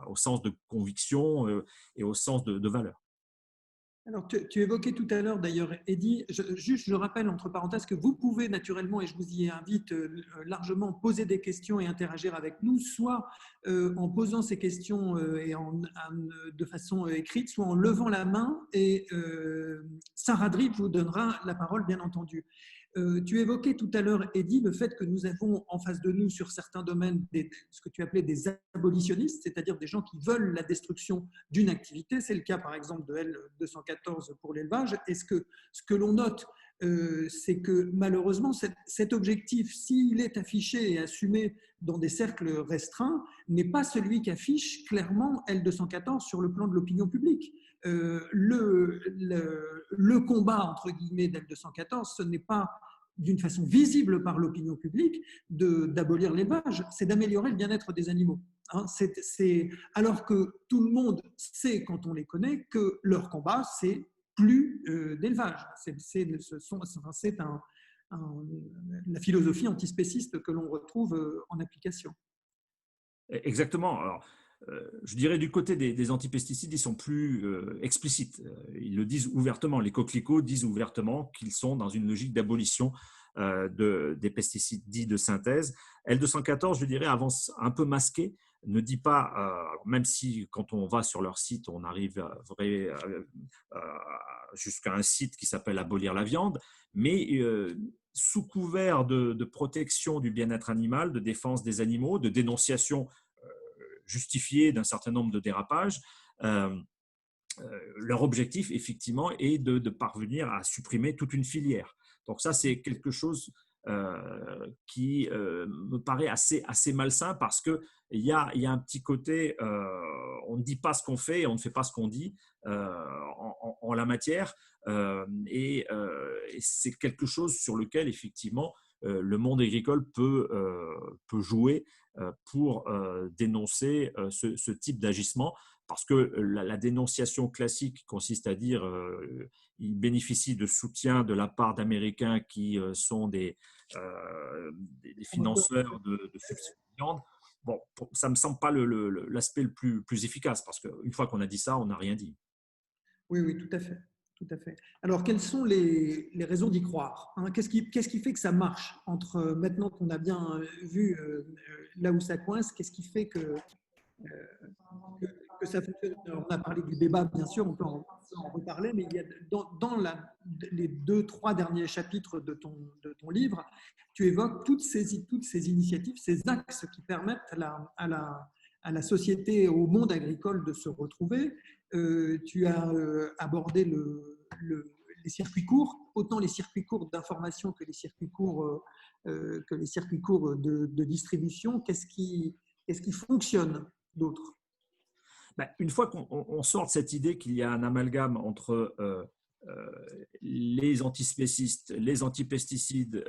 au sens de conviction et au sens de valeur. Alors, tu évoquais tout à l'heure, d'ailleurs, Eddy, je rappelle entre parenthèses que vous pouvez naturellement, et je vous y invite largement, poser des questions et interagir avec nous, soit en posant ces questions de façon écrite, soit en levant la main, et Sarah Drive vous donnera la parole, bien entendu. Tu évoquais tout à l'heure, Eddy, le fait que nous avons en face de nous, sur certains domaines, ce que tu appelais des abolitionnistes, c'est-à-dire des gens qui veulent la destruction d'une activité. C'est le cas, par exemple, de L214 pour l'élevage. Et ce que l'on note, c'est que malheureusement, cet objectif, s'il est affiché et assumé dans des cercles restreints, n'est pas celui qu'affiche clairement L214 sur le plan de l'opinion publique. Le combat, entre guillemets, d'L214, ce n'est pas d'une façon visible par l'opinion publique d'abolir l'élevage, c'est d'améliorer le bien-être des animaux. Hein, alors que tout le monde sait, quand on les connaît, que leur combat, c'est plus d'élevage. C'est la philosophie antispéciste que l'on retrouve en application. Exactement. Alors, je dirais du côté des antipesticides, ils sont plus explicites. Ils le disent ouvertement. Les coquelicots disent ouvertement qu'ils sont dans une logique d'abolition des pesticides dits de synthèse. L214, je dirais, avance un peu masqué, ne dit pas, même si quand on va sur leur site, on arrive jusqu'à un site qui s'appelle Abolir la viande, mais sous couvert de protection du bien-être animal, de défense des animaux, de dénonciation justifiée d'un certain nombre de dérapages, leur objectif, effectivement, est de parvenir à supprimer toute une filière. Donc ça, c'est quelque chose qui me paraît assez malsain parce qu'il y a un petit côté, on ne dit pas ce qu'on fait et on ne fait pas ce qu'on dit en la matière. Et c'est quelque chose sur lequel, effectivement, le monde agricole peut jouer pour dénoncer ce type d'agissement. Parce que la dénonciation classique consiste à dire qu'ils bénéficient de soutien de la part d'Américains qui sont des financeurs de subsides de viande. Bon, ça ne me semble pas l'aspect le plus efficace, parce qu'une fois qu'on a dit ça, on n'a rien dit. Oui, oui, tout à fait. Tout à fait. Alors, quelles sont les raisons d'y croire, hein? Qu'est-ce qui fait que ça marche entre maintenant qu'on a bien vu là où ça coince, qu'est-ce qui fait que ça fonctionne? Alors, on a parlé du débat, bien sûr, on peut en reparler, mais il y a dans les 2-3 derniers chapitres de ton livre, tu évoques toutes ces initiatives, ces axes qui permettent à la société, au monde agricole de se retrouver. Tu as abordé les circuits courts, autant les circuits courts d'information que les circuits courts de distribution. Qu'est-ce qui fonctionne d'autre? Une fois qu'on sort de cette idée qu'il y a un amalgame entre les antispécistes, les antipesticides,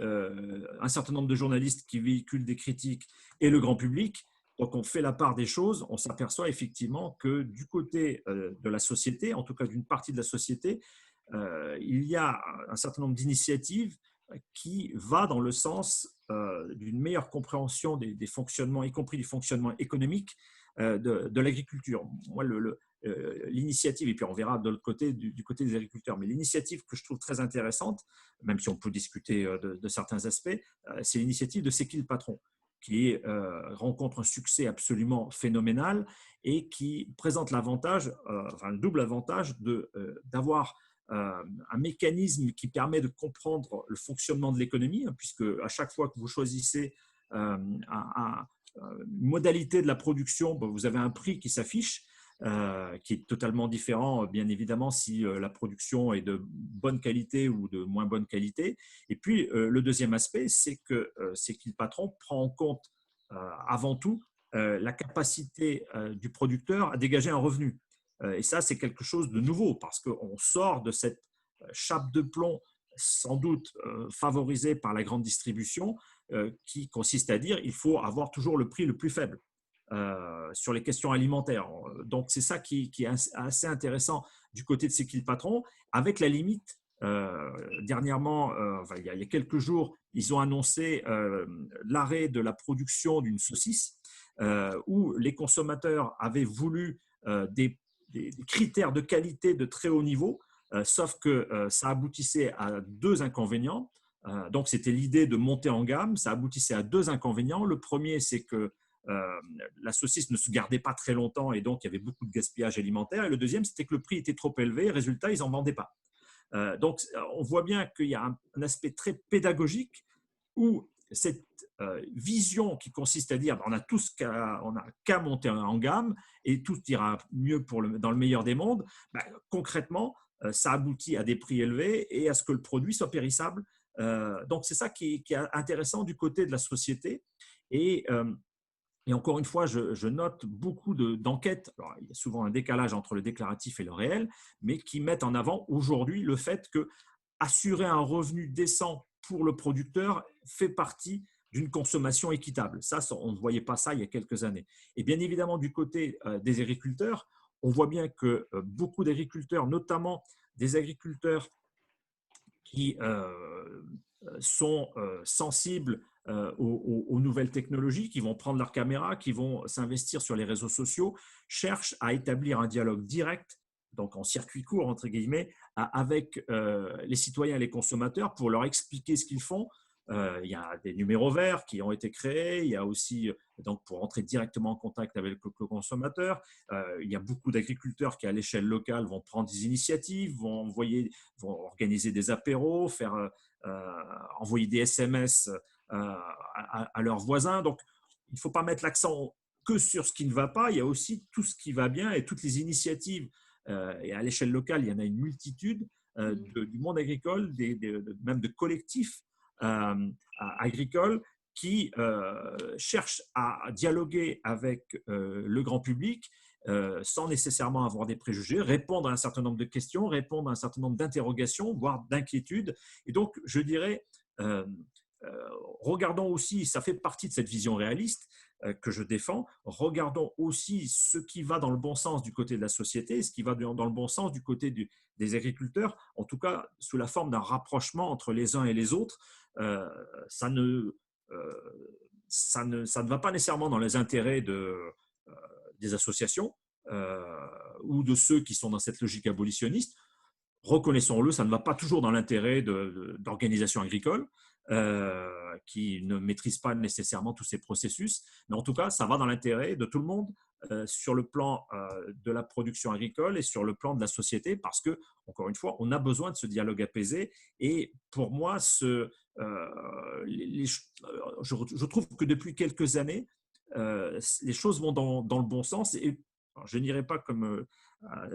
un certain nombre de journalistes qui véhiculent des critiques et le grand public, Donc, on fait la part des choses, on s'aperçoit effectivement que du côté de la société, en tout cas d'une partie de la société, il y a un certain nombre d'initiatives qui va dans le sens d'une meilleure compréhension des fonctionnements, y compris du fonctionnement économique de l'agriculture. Moi, l'initiative, et puis on verra de l'autre côté, du côté des agriculteurs, mais l'initiative que je trouve très intéressante, même si on peut discuter de certains aspects, c'est l'initiative de C'est qui le patron, qui rencontre un succès absolument phénoménal et qui présente l'avantage, enfin le double avantage d'avoir un mécanisme qui permet de comprendre le fonctionnement de l'économie, hein, puisque à chaque fois que vous choisissez une modalité de la production, vous avez un prix qui s'affiche, qui est totalement différent, bien évidemment, si la production est de bonne qualité ou de moins bonne qualité. Et puis, le deuxième aspect, c'est que le patron prend en compte avant tout la capacité du producteur à dégager un revenu. Et ça, c'est quelque chose de nouveau parce qu'on sort de cette chape de plomb sans doute favorisée par la grande distribution qui consiste à dire qu'il faut avoir toujours le prix le plus faible sur les questions alimentaires. Donc, c'est ça qui est assez intéressant du côté de C'est qui le patron, avec la limite. Dernièrement, il y a quelques jours, ils ont annoncé l'arrêt de la production d'une saucisse où les consommateurs avaient voulu des critères de qualité de très haut niveau, sauf que ça aboutissait à deux inconvénients. Donc, c'était l'idée de monter en gamme. Ça aboutissait à deux inconvénients. Le premier, c'est que la saucisse ne se gardait pas très longtemps et donc il y avait beaucoup de gaspillage alimentaire. Et le deuxième, c'était que le prix était trop élevé. Résultat, ils n'en vendaient pas. Donc, on voit bien qu'il y a un aspect très pédagogique où cette vision qui consiste à dire on n'a qu'à monter en gamme et tout ira mieux dans le meilleur des mondes, concrètement, ça aboutit à des prix élevés et à ce que le produit soit périssable. Donc, c'est ça qui est intéressant du côté de la société. Et encore une fois, je note beaucoup d'enquêtes. Alors, il y a souvent un décalage entre le déclaratif et le réel, mais qui mettent en avant aujourd'hui le fait que assurer un revenu décent pour le producteur fait partie d'une consommation équitable. Ça, on ne voyait pas ça il y a quelques années. Et bien évidemment, du côté des agriculteurs, on voit bien que beaucoup d'agriculteurs, notamment des agriculteurs qui sont sensibles aux nouvelles technologies, qui vont prendre leur caméra, qui vont s'investir sur les réseaux sociaux, cherchent à établir un dialogue direct, donc en circuit court, entre guillemets, avec les citoyens et les consommateurs pour leur expliquer ce qu'ils font. Il y a des numéros verts qui ont été créés, il y a aussi, donc pour entrer directement en contact avec le consommateur, il y a beaucoup d'agriculteurs qui, à l'échelle locale, vont prendre des initiatives, vont organiser des apéros, envoyer des SMS à leurs voisins. Donc, il ne faut pas mettre l'accent que sur ce qui ne va pas, il y a aussi tout ce qui va bien et toutes les initiatives. Et à l'échelle locale, il y en a une multitude du monde agricole, même de collectifs agricoles qui cherchent à dialoguer avec le grand public sans nécessairement avoir des préjugés, répondre à un certain nombre de questions, répondre à un certain nombre d'interrogations, voire d'inquiétudes. Et donc, je dirais, regardons aussi, ça fait partie de cette vision réaliste que je défends, regardons aussi ce qui va dans le bon sens du côté de la société, ce qui va dans le bon sens du côté des agriculteurs, en tout cas sous la forme d'un rapprochement entre les uns et les autres. Ça ne va pas nécessairement dans les intérêts des associations ou de ceux qui sont dans cette logique abolitionniste. Reconnaissons-le, ça ne va pas toujours dans l'intérêt d'organisations agricoles qui ne maîtrisent pas nécessairement tous ces processus, mais en tout cas, ça va dans l'intérêt de tout le monde sur le plan de la production agricole et sur le plan de la société, parce que, encore une fois, on a besoin de ce dialogue apaisé. Et pour moi, je trouve que depuis quelques années, les choses vont dans le bon sens. Et alors, je n'irai pas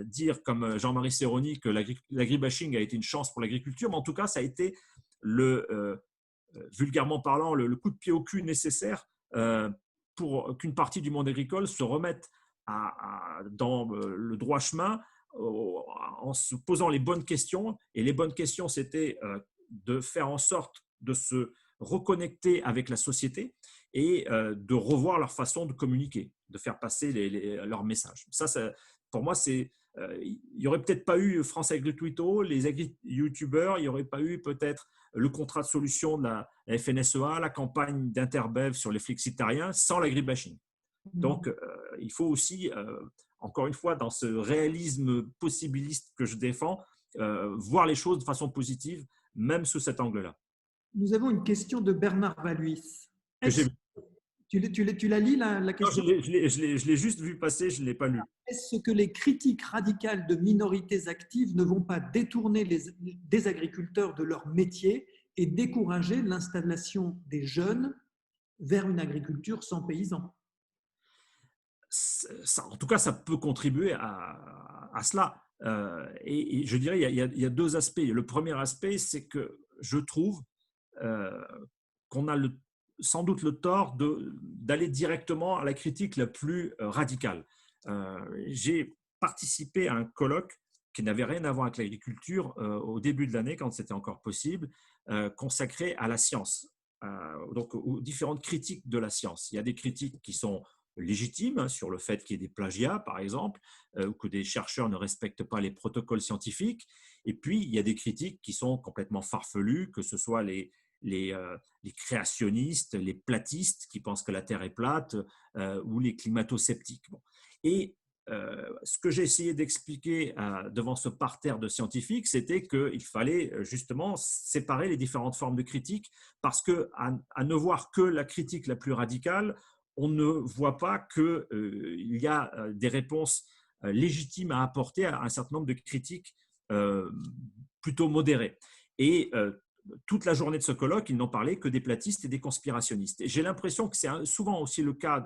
dire comme Jean-Marie Serroni que l'agribashing a été une chance pour l'agriculture, mais en tout cas, ça a été vulgairement parlant, le coup de pied au cul nécessaire pour qu'une partie du monde agricole se remette dans le droit chemin en se posant les bonnes questions. Et les bonnes questions, c'était de faire en sorte de se reconnecter avec la société et de revoir leur façon de communiquer, de faire passer leurs messages. Pour moi, il n'y aurait peut-être pas eu France Agri-Twito, les agri-youtubeurs, il n'y aurait pas eu peut-être le contrat de solution de la FNSEA, la campagne d'Interbev sur les flexitariens sans l'agribashing. Donc, il faut aussi, encore une fois, dans ce réalisme possibiliste que je défends, voir les choses de façon positive, même sous cet angle-là. Nous avons une question de Bernard Valuis. Tu la lis, la question? Non, je l'ai juste vu passer, je ne l'ai pas lu. Est-ce que les critiques radicales de minorités actives ne vont pas détourner des agriculteurs de leur métier et décourager l'installation des jeunes vers une agriculture sans paysans? En tout cas, ça peut contribuer à cela. Et je dirais il y a deux aspects. Le premier aspect, c'est que je trouve qu'on a sans doute le tort d'aller directement à la critique la plus radicale. J'ai participé à un colloque qui n'avait rien à voir avec l'agriculture au début de l'année, quand c'était encore possible, consacré à la science, donc aux différentes critiques de la science. Il y a des critiques qui sont légitimes sur le fait qu'il y ait des plagiats, par exemple, ou que des chercheurs ne respectent pas les protocoles scientifiques. Et puis, il y a des critiques qui sont complètement farfelues, que ce soit les créationnistes, les platistes qui pensent que la Terre est plate, ou les climato-sceptiques. Bon. Et ce que j'ai essayé d'expliquer devant ce parterre de scientifiques, c'était qu'il fallait justement séparer les différentes formes de critique, parce qu'à ne voir que la critique la plus radicale, on ne voit pas qu'il y a des réponses légitimes à apporter à un certain nombre de critiques plutôt modérées. Et toute la journée de ce colloque, ils n'ont parlé que des platistes et des conspirationnistes. Et j'ai l'impression que c'est souvent aussi le cas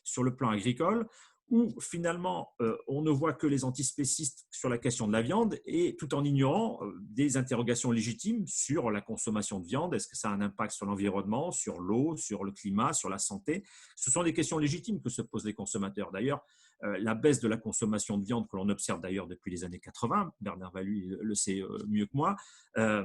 sur le plan agricole, où finalement on ne voit que les antispécistes sur la question de la viande, et tout en ignorant des interrogations légitimes sur la consommation de viande. Est-ce que ça a un impact sur l'environnement, sur l'eau, sur le climat, sur la santé? Ce sont des questions légitimes que se posent les consommateurs. D'ailleurs, la baisse de la consommation de viande que l'on observe d'ailleurs depuis les années 80, Bernard Valuis le sait mieux que moi, ça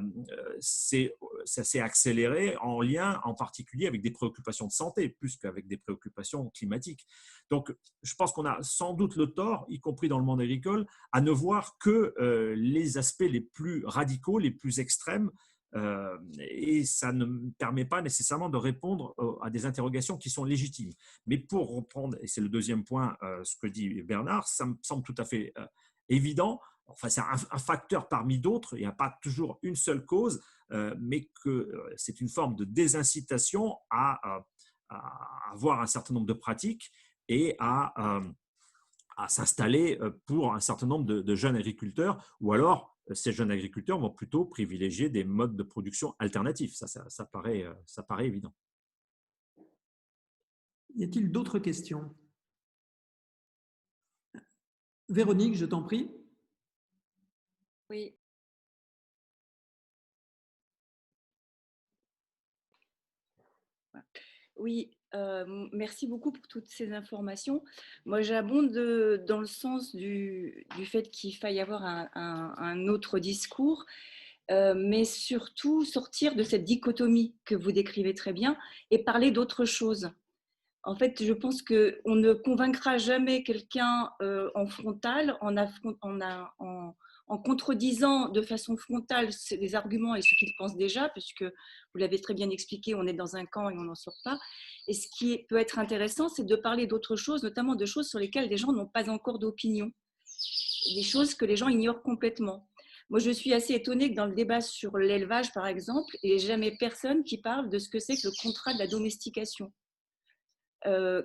s'est accéléré en lien en particulier avec des préoccupations de santé, plus qu'avec des préoccupations climatiques. Donc, je pense qu'on a sans doute le tort, y compris dans le monde agricole, à ne voir que les aspects les plus radicaux, les plus extrêmes, et ça ne me permet pas nécessairement de répondre à des interrogations qui sont légitimes. Mais pour reprendre, et c'est le deuxième point, ce que dit Bernard, ça me semble tout à fait évident. Enfin, c'est un facteur parmi d'autres, il n'y a pas toujours une seule cause, mais que c'est une forme de désincitation à avoir un certain nombre de pratiques et à s'installer pour un certain nombre de jeunes agriculteurs, ou alors ces jeunes agriculteurs vont plutôt privilégier des modes de production alternatifs. Ça paraît évident. Y a-t-il d'autres questions? Véronique, je t'en prie. Oui. Oui, merci beaucoup pour toutes ces informations. Moi, j'abonde dans le sens du fait qu'il faille avoir un autre discours, mais surtout sortir de cette dichotomie que vous décrivez très bien et parler d'autre chose. En fait, je pense qu'on ne convaincra jamais quelqu'un en frontal, en contredisant de façon frontale les arguments et ce qu'il pense déjà, puisque vous l'avez très bien expliqué, on est dans un camp et on n'en sort pas. Et ce qui peut être intéressant, c'est de parler d'autres choses, notamment de choses sur lesquelles les gens n'ont pas encore d'opinion, des choses que les gens ignorent complètement. Moi, je suis assez étonnée que dans le débat sur l'élevage, par exemple, il n'y ait jamais personne qui parle de ce que c'est que le contrat de la domestication.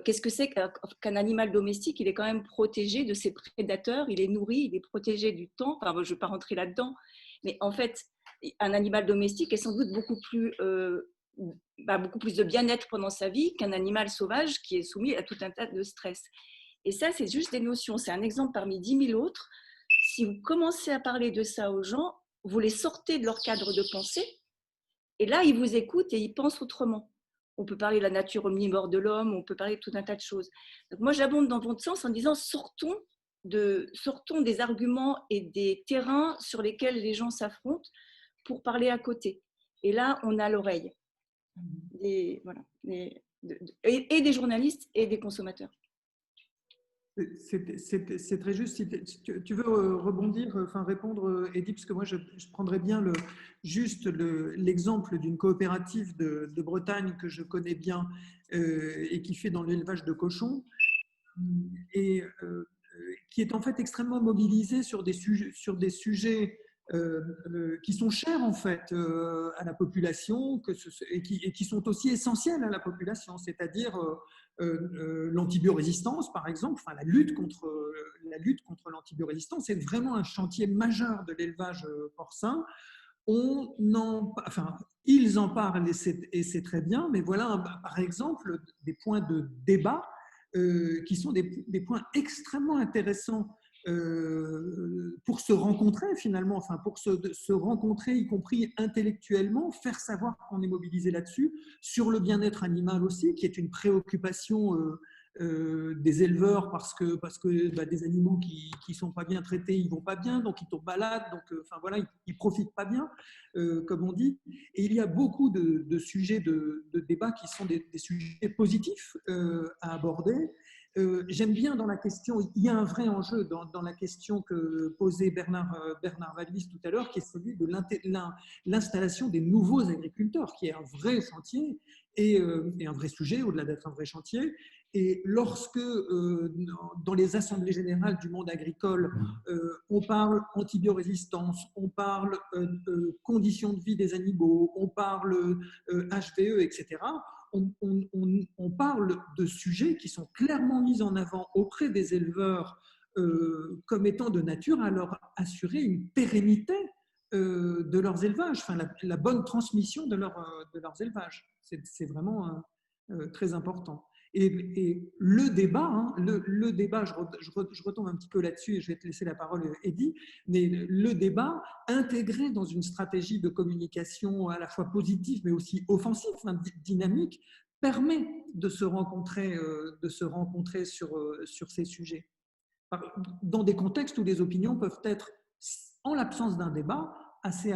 Qu'est-ce que c'est qu'un animal domestique? Il est quand même protégé de ses prédateurs, il est nourri, il est protégé du temps. Enfin, je ne vais pas rentrer là-dedans, mais en fait, un animal domestique est sans doute beaucoup plus de bien-être pendant sa vie qu'un animal sauvage qui est soumis à tout un tas de stress. Et ça, c'est juste des notions. C'est un exemple parmi 10 000 autres. Si vous commencez à parler de ça aux gens, vous les sortez de leur cadre de pensée, et là, ils vous écoutent et ils pensent autrement. On peut parler de la nature omnivore de l'homme, on peut parler de tout un tas de choses. Donc moi, j'abonde dans votre sens en disant sortons des arguments et des terrains sur lesquels les gens s'affrontent pour parler à côté. Et là, on a l'oreille. voilà, et des journalistes et des consommateurs. C'est très juste. Si tu veux rebondir, enfin répondre, Eddy, parce que moi je prendrais bien juste l'exemple d'une coopérative de Bretagne que je connais bien et qui fait dans l'élevage de cochons et qui est en fait extrêmement mobilisée sur des sujets qui sont chers en fait à la population et qui sont aussi essentiels à la population, c'est-à-dire l'antibiorésistance par exemple, enfin la lutte contre l'antibiorésistance, c'est vraiment un chantier majeur de l'élevage porcin. Ils en parlent et c'est très bien, mais voilà par exemple des points de débat qui sont des points extrêmement intéressants pour se rencontrer finalement, enfin pour se rencontrer, y compris intellectuellement, faire savoir qu'on est mobilisé là-dessus, sur le bien-être animal aussi, qui est une préoccupation des éleveurs parce que des animaux qui sont pas bien traités, ils vont pas bien, donc ils tombent malades, donc enfin voilà, ils profitent pas bien, comme on dit. Et il y a beaucoup de sujets de débat qui sont des sujets positifs à aborder. J'aime bien dans la question, il y a un vrai enjeu dans la question que posait Bernard Vallis tout à l'heure, qui est celui de l'installation des nouveaux agriculteurs, qui est un vrai chantier et un vrai sujet, au-delà d'être un vrai chantier. Et lorsque, dans les assemblées générales du monde agricole, on parle antibiorésistance, on parle conditions de vie des animaux, on parle HVE, etc., on parle de sujets qui sont clairement mis en avant auprès des éleveurs comme étant de nature à leur assurer une pérennité de leurs élevages, enfin la bonne transmission de leurs élevages. C'est vraiment très important. Et le débat, le débat, je retombe un petit peu là-dessus et je vais te laisser la parole, Eddy, mais le débat intégré dans une stratégie de communication à la fois positive mais aussi offensive, dynamique, permet de se rencontrer sur ces sujets. Dans des contextes où les opinions peuvent être, en l'absence d'un débat, assez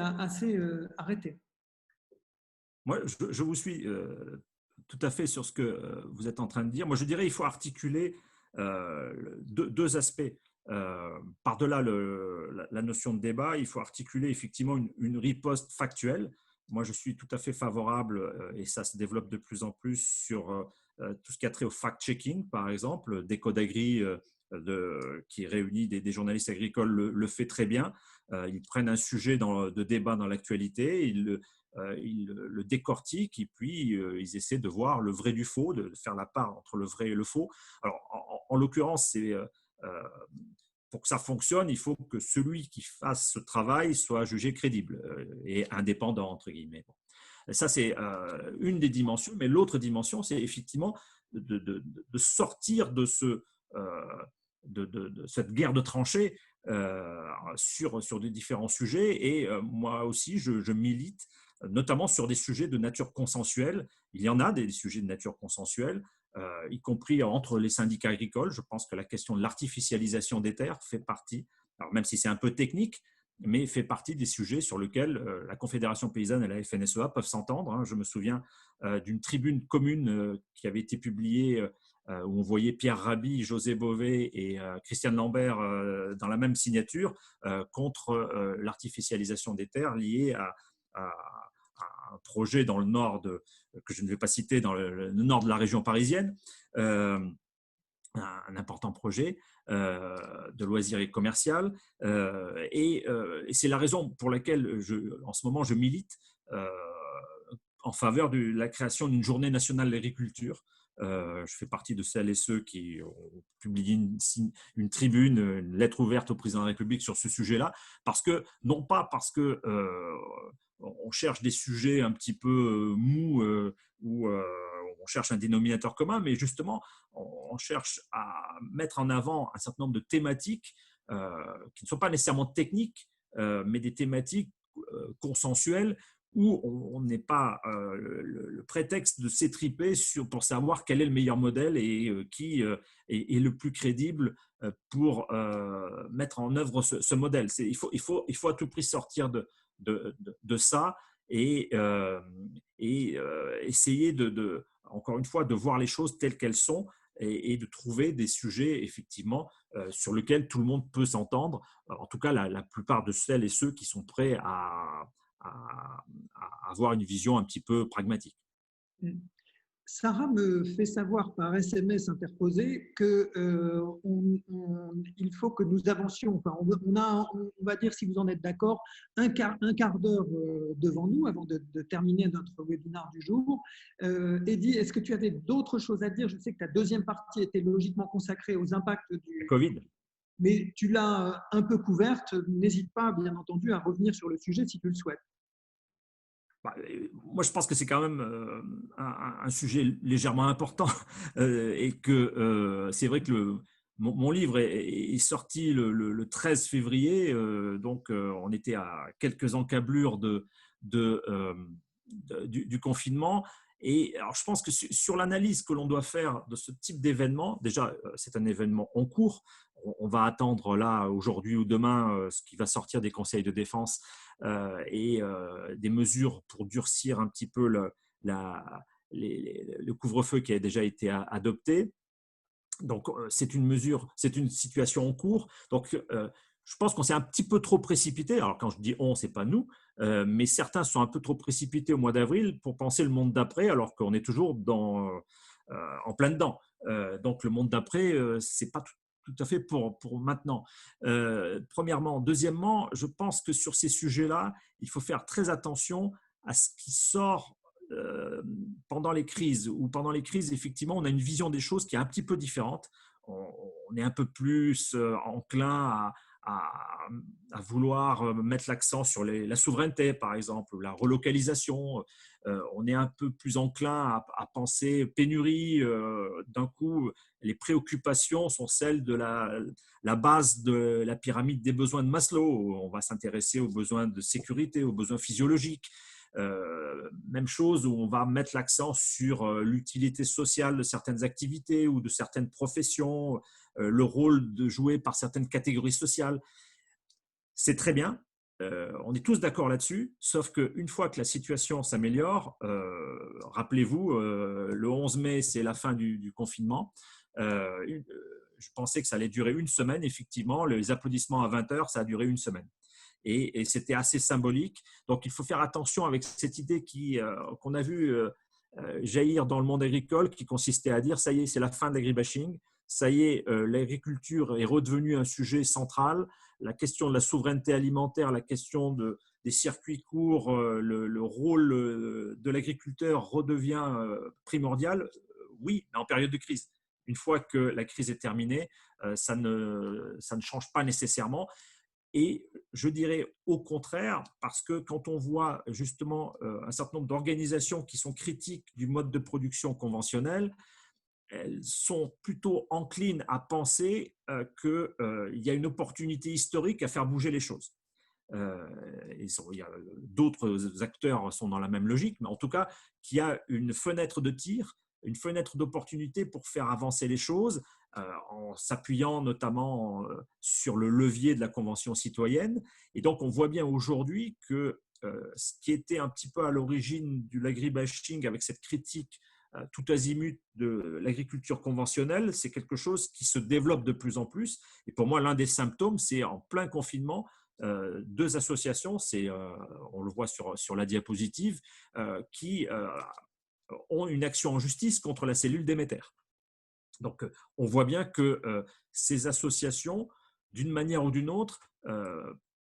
arrêtées. Moi, je vous suis tout à fait sur ce que vous êtes en train de dire. Moi, je dirais qu'il faut articuler deux aspects. Par-delà la notion de débat, il faut articuler effectivement une riposte factuelle. Moi, je suis tout à fait favorable, et ça se développe de plus en plus, sur tout ce qui a trait au fact-checking, par exemple. Décodagri, qui réunit des journalistes agricoles, le fait très bien. Ils prennent un sujet de débat dans l'actualité, ils le décortiquent et puis ils essaient de voir le vrai du faux, de faire la part entre le vrai et le faux. Alors, en l'occurrence, pour que ça fonctionne, il faut que celui qui fasse ce travail soit jugé crédible et indépendant, entre guillemets. Ça, c'est une des dimensions, mais l'autre dimension, c'est effectivement de sortir de cette guerre de tranchées sur des différents sujets. Et moi aussi, je milite notamment sur des sujets de nature consensuelle. Il y en a des sujets de nature consensuelle, y compris entre les syndicats agricoles. Je pense que la question de l'artificialisation des terres fait partie, alors même si c'est un peu technique, mais fait partie des sujets sur lesquels la Confédération paysanne et la FNSEA peuvent s'entendre. Je me souviens d'une tribune commune qui avait été publiée où on voyait Pierre Rabhi, José Bové et Christiane Lambert dans la même signature contre l'artificialisation des terres liée à un projet dans le nord, que je ne vais pas citer, dans le nord de la région parisienne, un important projet de loisirs et commercial. Et c'est la raison pour laquelle, en ce moment, je milite en faveur de la création d'une journée nationale de l'agriculture. Je fais partie de celles et ceux qui ont publié une tribune, une lettre ouverte au président de la République sur ce sujet-là, non pas parce que on cherche des sujets un petit peu mous ou on cherche un dénominateur commun, mais justement, on cherche à mettre en avant un certain nombre de thématiques qui ne sont pas nécessairement techniques, mais des thématiques consensuelles où on n'est pas le prétexte de s'étriper pour savoir quel est le meilleur modèle et qui est le plus crédible pour mettre en œuvre ce modèle. Il faut à tout prix sortir de ça essayer encore une fois, de voir les choses telles qu'elles sont et de trouver des sujets, effectivement, sur lesquels tout le monde peut s'entendre. En tout cas, la plupart de celles et ceux qui sont prêts à avoir une vision un petit peu pragmatique. Sarah me fait savoir par SMS interposé qu'il faut que nous avancions. Enfin, on va dire, si vous en êtes d'accord, un quart d'heure devant nous avant de terminer notre webinaire du jour. Eddy, est-ce que tu avais d'autres choses à dire? Je sais que ta deuxième partie était logiquement consacrée aux impacts du Covid. Mais tu l'as un peu couverte. N'hésite pas, bien entendu, à revenir sur le sujet si tu le souhaites. Moi, je pense que c'est quand même un sujet légèrement important et que c'est vrai que mon livre est sorti le 13 février, donc on était à quelques encablures du confinement. Et alors, je pense que sur l'analyse que l'on doit faire de ce type d'événement, déjà, c'est un événement en cours. On va attendre là, aujourd'hui ou demain, ce qui va sortir des conseils de défense et des mesures pour durcir un petit peu le couvre-feu qui a déjà été adopté. Donc, c'est une situation en cours. Donc, je pense qu'on s'est un petit peu trop précipité. Alors, quand je dis on, ce n'est pas nous, mais certains sont un peu trop précipités au mois d'avril pour penser le monde d'après, alors qu'on est toujours en plein dedans. Donc, le monde d'après, ce n'est pas tout à fait pour maintenant. Premièrement. Deuxièmement, je pense que sur ces sujets-là, il faut faire très attention à ce qui sort pendant les crises. Ou pendant les crises, effectivement, on a une vision des choses qui est un petit peu différente. On est un peu plus enclin à vouloir mettre l'accent sur la souveraineté, par exemple, ou la relocalisation. On est un peu plus enclin à penser pénurie. D'un coup, les préoccupations sont celles de la base de la pyramide des besoins de Maslow. On va s'intéresser aux besoins de sécurité, aux besoins physiologiques. Même chose où on va mettre l'accent sur l'utilité sociale de certaines activités ou de certaines professions, le rôle joué par certaines catégories sociales. C'est très bien, on est tous d'accord là-dessus, sauf qu'une fois que la situation s'améliore, rappelez-vous, le 11 mai, c'est la fin du confinement. Je pensais que ça allait durer une semaine, effectivement, les applaudissements à 20h, ça a duré une semaine. Et c'était assez symbolique. Donc, il faut faire attention avec cette idée qu'on a vue jaillir dans le monde agricole, qui consistait à dire, ça y est, c'est la fin de l'agribashing, ça y est, l'agriculture est redevenue un sujet central, la question de la souveraineté alimentaire, la question des circuits courts, le rôle de l'agriculteur redevient primordial. Oui, mais en période de crise. Une fois que la crise est terminée, ça ne change pas nécessairement. Et je dirais au contraire, parce que quand on voit justement un certain nombre d'organisations qui sont critiques du mode de production conventionnel, elles sont plutôt enclines à penser qu'il y a une opportunité historique à faire bouger les choses. D'autres acteurs sont dans la même logique, mais en tout cas, qu'il y a une fenêtre de tir, une fenêtre d'opportunité pour faire avancer les choses, en s'appuyant notamment sur le levier de la Convention citoyenne. Et donc, on voit bien aujourd'hui que ce qui était un petit peu à l'origine du l'agribashing avec cette critique tout azimut de l'agriculture conventionnelle, c'est quelque chose qui se développe de plus en plus. Et pour moi, l'un des symptômes, c'est en plein confinement, deux associations, on le voit sur la diapositive, qui ont une action en justice contre la cellule Déméter. Donc, on voit bien que ces associations, d'une manière ou d'une autre,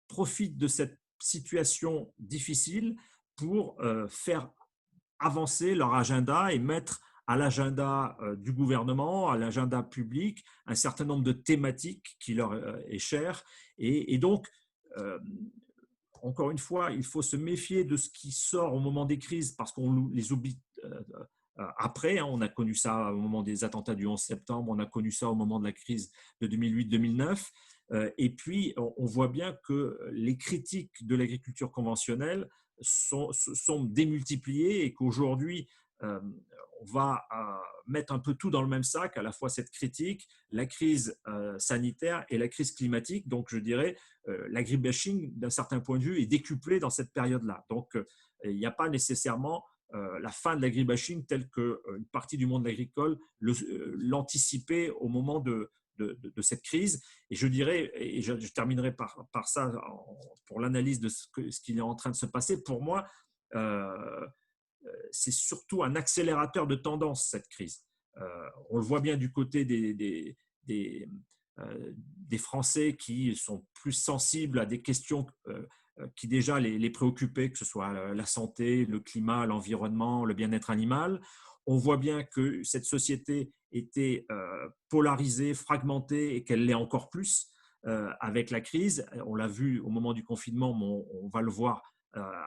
profitent de cette situation difficile pour faire avancer leur agenda et mettre à l'agenda du gouvernement, à l'agenda public, un certain nombre de thématiques qui leur est cher. Et donc, encore une fois, il faut se méfier de ce qui sort au moment des crises parce qu'on les oublie après. On a connu ça au moment des attentats du 11 septembre, on a connu ça au moment de la crise de 2008-2009. Et puis, on voit bien que les critiques de l'agriculture conventionnelle sont démultipliées et qu'aujourd'hui, on va mettre un peu tout dans le même sac, à la fois cette critique, la crise sanitaire et la crise climatique. Donc, je dirais, l'agribashing, d'un certain point de vue, est décuplé dans cette période-là. Donc, il n'y a pas nécessairement la fin de l'agribashing telle qu'une partie du monde agricole l'anticipait au moment de cette crise. Et je dirais, et je terminerai par ça pour l'analyse de ce qui est en train de se passer, pour moi, c'est surtout un accélérateur de tendance, cette crise. On le voit bien du côté des Français qui sont plus sensibles à des questions qui déjà les préoccupaient, que ce soit la santé, le climat, l'environnement, le bien-être animal. On voit bien que cette société était polarisée, fragmentée et qu'elle l'est encore plus avec la crise. On l'a vu au moment du confinement, mais on va le voir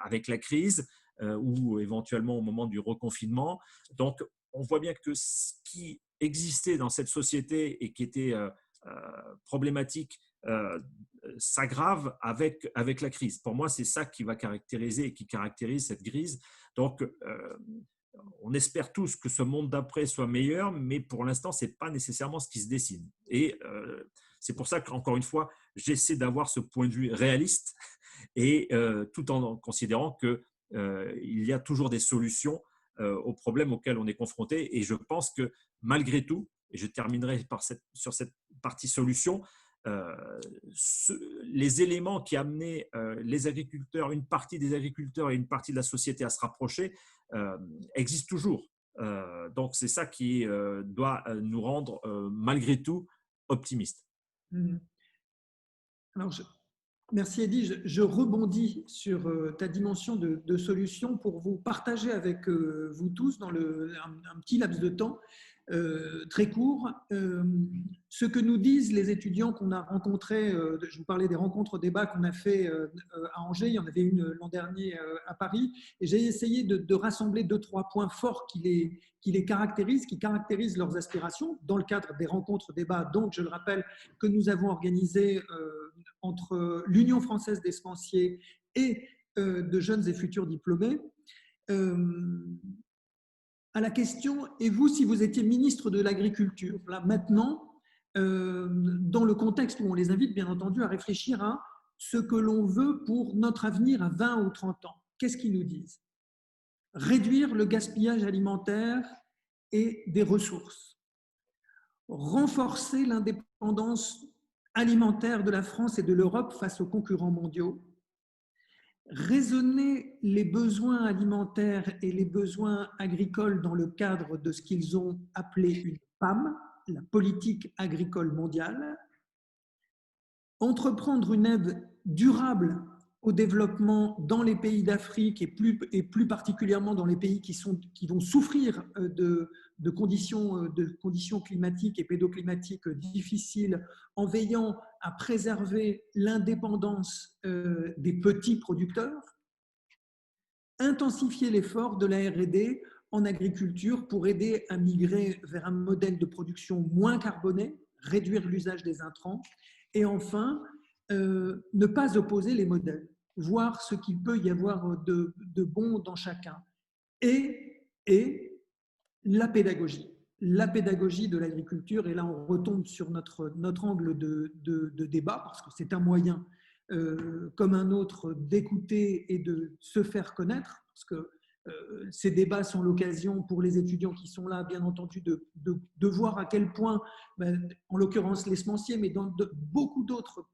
avec la crise ou éventuellement au moment du reconfinement. Donc, on voit bien que ce qui existait dans cette société et qui était problématique s'aggrave avec la crise. Pour moi, c'est ça qui va caractériser et qui caractérise cette crise. Donc, on espère tous que ce monde d'après soit meilleur, mais pour l'instant, ce n'est pas nécessairement ce qui se dessine. Et c'est pour ça qu'encore une fois, j'essaie d'avoir ce point de vue réaliste et tout en considérant qu'il y a toujours des solutions aux problèmes auxquels on est confronté. Et je pense que malgré tout, et je terminerai sur cette partie solution, les éléments qui amenaient les agriculteurs, une partie des agriculteurs et une partie de la société à se rapprocher existent toujours. Donc, c'est ça qui doit nous rendre, malgré tout, optimistes. Alors, merci Eddy. Je rebondis sur ta dimension de solution pour vous partager avec vous tous dans un petit laps de temps très court ce que nous disent les étudiants qu'on a rencontrés. Je vous parlais des rencontres débats qu'on a fait à Angers, il y en avait une l'an dernier à Paris, et j'ai essayé de rassembler 2-3 points forts qui les caractérisent, qui caractérisent leurs aspirations dans le cadre des rencontres débats, donc je le rappelle, que nous avons organisées entre l'Union française des semenciers et de jeunes et futurs diplômés. À la question « Et vous, si vous étiez ministre de l'Agriculture ?» Là, maintenant, dans le contexte où on les invite, bien entendu, à réfléchir à ce que l'on veut pour notre avenir à 20 ou 30 ans. Qu'est-ce qu'ils nous disent? Réduire le gaspillage alimentaire et des ressources. Renforcer l'indépendance alimentaire de la France et de l'Europe face aux concurrents mondiaux. Raisonner les besoins alimentaires et les besoins agricoles dans le cadre de ce qu'ils ont appelé une PAM, la politique agricole mondiale, entreprendre une aide durable au développement dans les pays d'Afrique et plus particulièrement dans les pays qui vont souffrir de conditions climatiques et pédoclimatiques difficiles, en veillant à préserver l'indépendance des petits producteurs, intensifier l'effort de la R&D en agriculture pour aider à migrer vers un modèle de production moins carboné, réduire l'usage des intrants, et enfin, ne pas opposer les modèles, voir ce qu'il peut y avoir de bon dans chacun. Et la pédagogie de l'agriculture, et là on retombe sur notre angle de débat, parce que c'est un moyen comme un autre d'écouter et de se faire connaître, parce que ces débats sont l'occasion pour les étudiants qui sont là, bien entendu, de voir à quel point, en l'occurrence les semenciers, mais dans beaucoup d'autres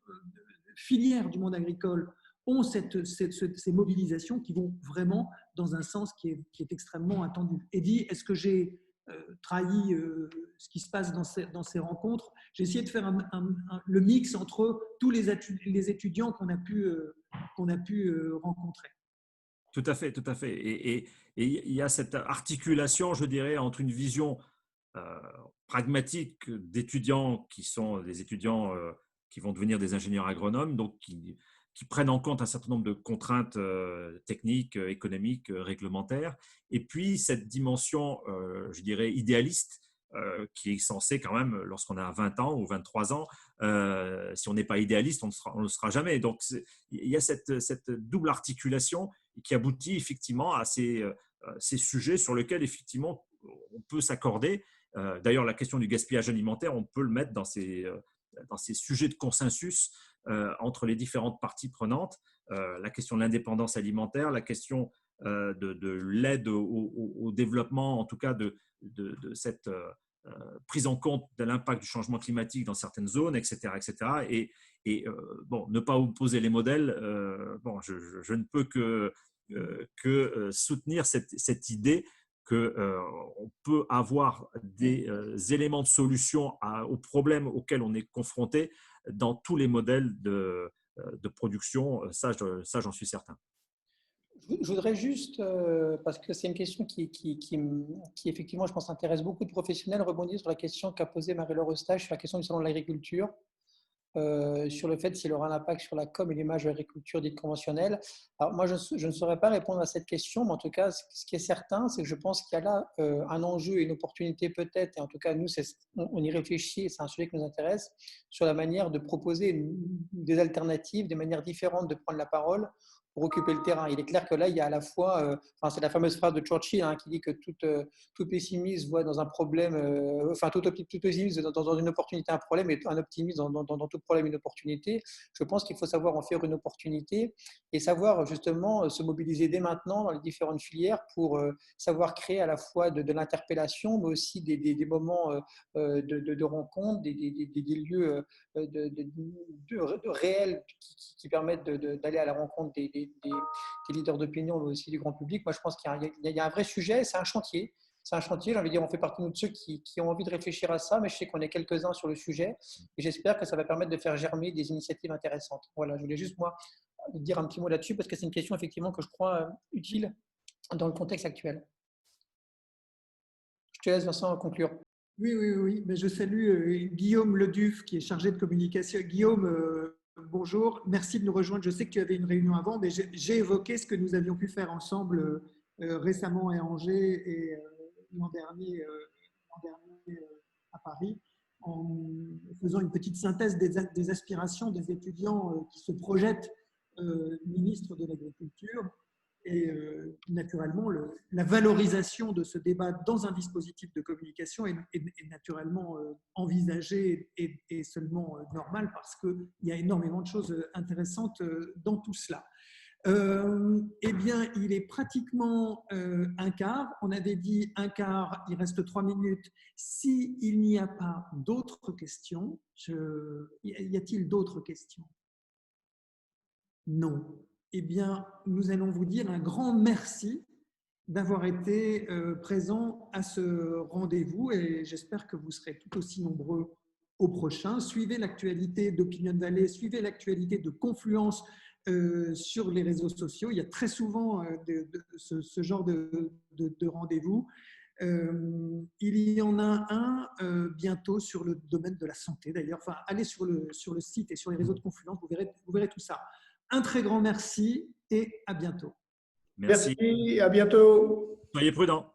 filières du monde agricole, ont ces mobilisations qui vont vraiment dans un sens qui est extrêmement attendu. Eddy, est-ce que j'ai trahi ce qui se passe dans ces rencontres? J'ai essayé de faire le mix entre tous les étudiants qu'on a pu rencontrer. Tout à fait, tout à fait. Et il y a cette articulation, je dirais, entre une vision pragmatique d'étudiants qui sont des étudiants qui vont devenir des ingénieurs agronomes, donc qui prennent en compte un certain nombre de contraintes techniques, économiques, réglementaires, et puis cette dimension, je dirais, idéaliste, qui est censée quand même, lorsqu'on a 20 ans ou 23 ans, si on n'est pas idéaliste, on ne le sera jamais. Donc, il y a cette double articulation qui aboutit effectivement à ces sujets sur lesquels, effectivement, on peut s'accorder. D'ailleurs, la question du gaspillage alimentaire, on peut le mettre dans ces sujets de consensus entre les différentes parties prenantes. La question de l'indépendance alimentaire, la question de l'aide au développement, en tout cas de cette prise en compte de l'impact du changement climatique dans certaines zones, etc. etc. Et bon, ne pas opposer les modèles, bon, je ne peux que soutenir cette idée qu'on peut avoir des éléments de solution aux problèmes auxquels on est confronté dans tous les modèles de production. Ça, j'en suis certain. Je voudrais juste, parce que c'est une question qui, effectivement, je pense, intéresse beaucoup de professionnels, rebondir sur la question qu'a posée Marie-Laure Eustache sur la question du salon de l'agriculture, sur le fait s'il aura un impact sur la com et l'image de l'agriculture dite conventionnelle. Alors moi, je ne saurais pas répondre à cette question, mais en tout cas, ce qui est certain, c'est que je pense qu'il y a là un enjeu et une opportunité peut-être, et en tout cas, nous, on y réfléchit, et c'est un sujet qui nous intéresse, sur la manière de proposer des alternatives, des manières différentes de prendre la parole pour occuper le terrain. Il est clair que là, il y a à la fois, c'est la fameuse phrase de Churchill qui dit que tout pessimiste voit dans un problème, tout pessimiste dans une opportunité un problème et un optimiste dans tout problème une opportunité. Je pense qu'il faut savoir en faire une opportunité et savoir justement se mobiliser dès maintenant dans les différentes filières pour savoir créer à la fois de l'interpellation, mais aussi des moments de rencontre, des lieux de réels qui permettent d'aller à la rencontre des leaders d'opinion, mais aussi du grand public. Moi, je pense qu'il y a un vrai sujet, c'est un chantier. C'est un chantier, j'ai envie de dire, on fait partie de ceux qui ont envie de réfléchir à ça, mais je sais qu'on est quelques-uns sur le sujet et j'espère que ça va permettre de faire germer des initiatives intéressantes. Voilà, je voulais juste, moi, dire un petit mot là-dessus parce que c'est une question, effectivement, que je crois utile dans le contexte actuel. Je te laisse, Vincent, conclure. Oui. Mais je salue Guillaume Leduf, qui est chargé de communication. Guillaume, bonjour. Merci de nous rejoindre. Je sais que tu avais une réunion avant, mais j'ai évoqué ce que nous avions pu faire ensemble récemment à Angers et l'an dernier à Paris, en faisant une petite synthèse des aspirations des étudiants qui se projettent ministres de l'Agriculture. Et naturellement, la valorisation de ce débat dans un dispositif de communication est naturellement envisagée et seulement normale parce qu'il y a énormément de choses intéressantes dans tout cela. Eh bien, il est pratiquement un quart. On avait dit un quart, il reste 3 minutes. S'il n'y a pas d'autres questions, y a-t-il d'autres questions? Non. Eh bien, nous allons vous dire un grand merci d'avoir été présent à ce rendez-vous et j'espère que vous serez tout aussi nombreux au prochain. Suivez l'actualité d'Opinion Valley, suivez l'actualité de Confluence sur les réseaux sociaux. Il y a très souvent ce genre de rendez-vous. Il y en a un bientôt sur le domaine de la santé d'ailleurs. Enfin, allez sur le site et sur les réseaux de Confluence, vous verrez tout ça. Un très grand merci et à bientôt. Merci. Merci, à bientôt. Soyez prudents.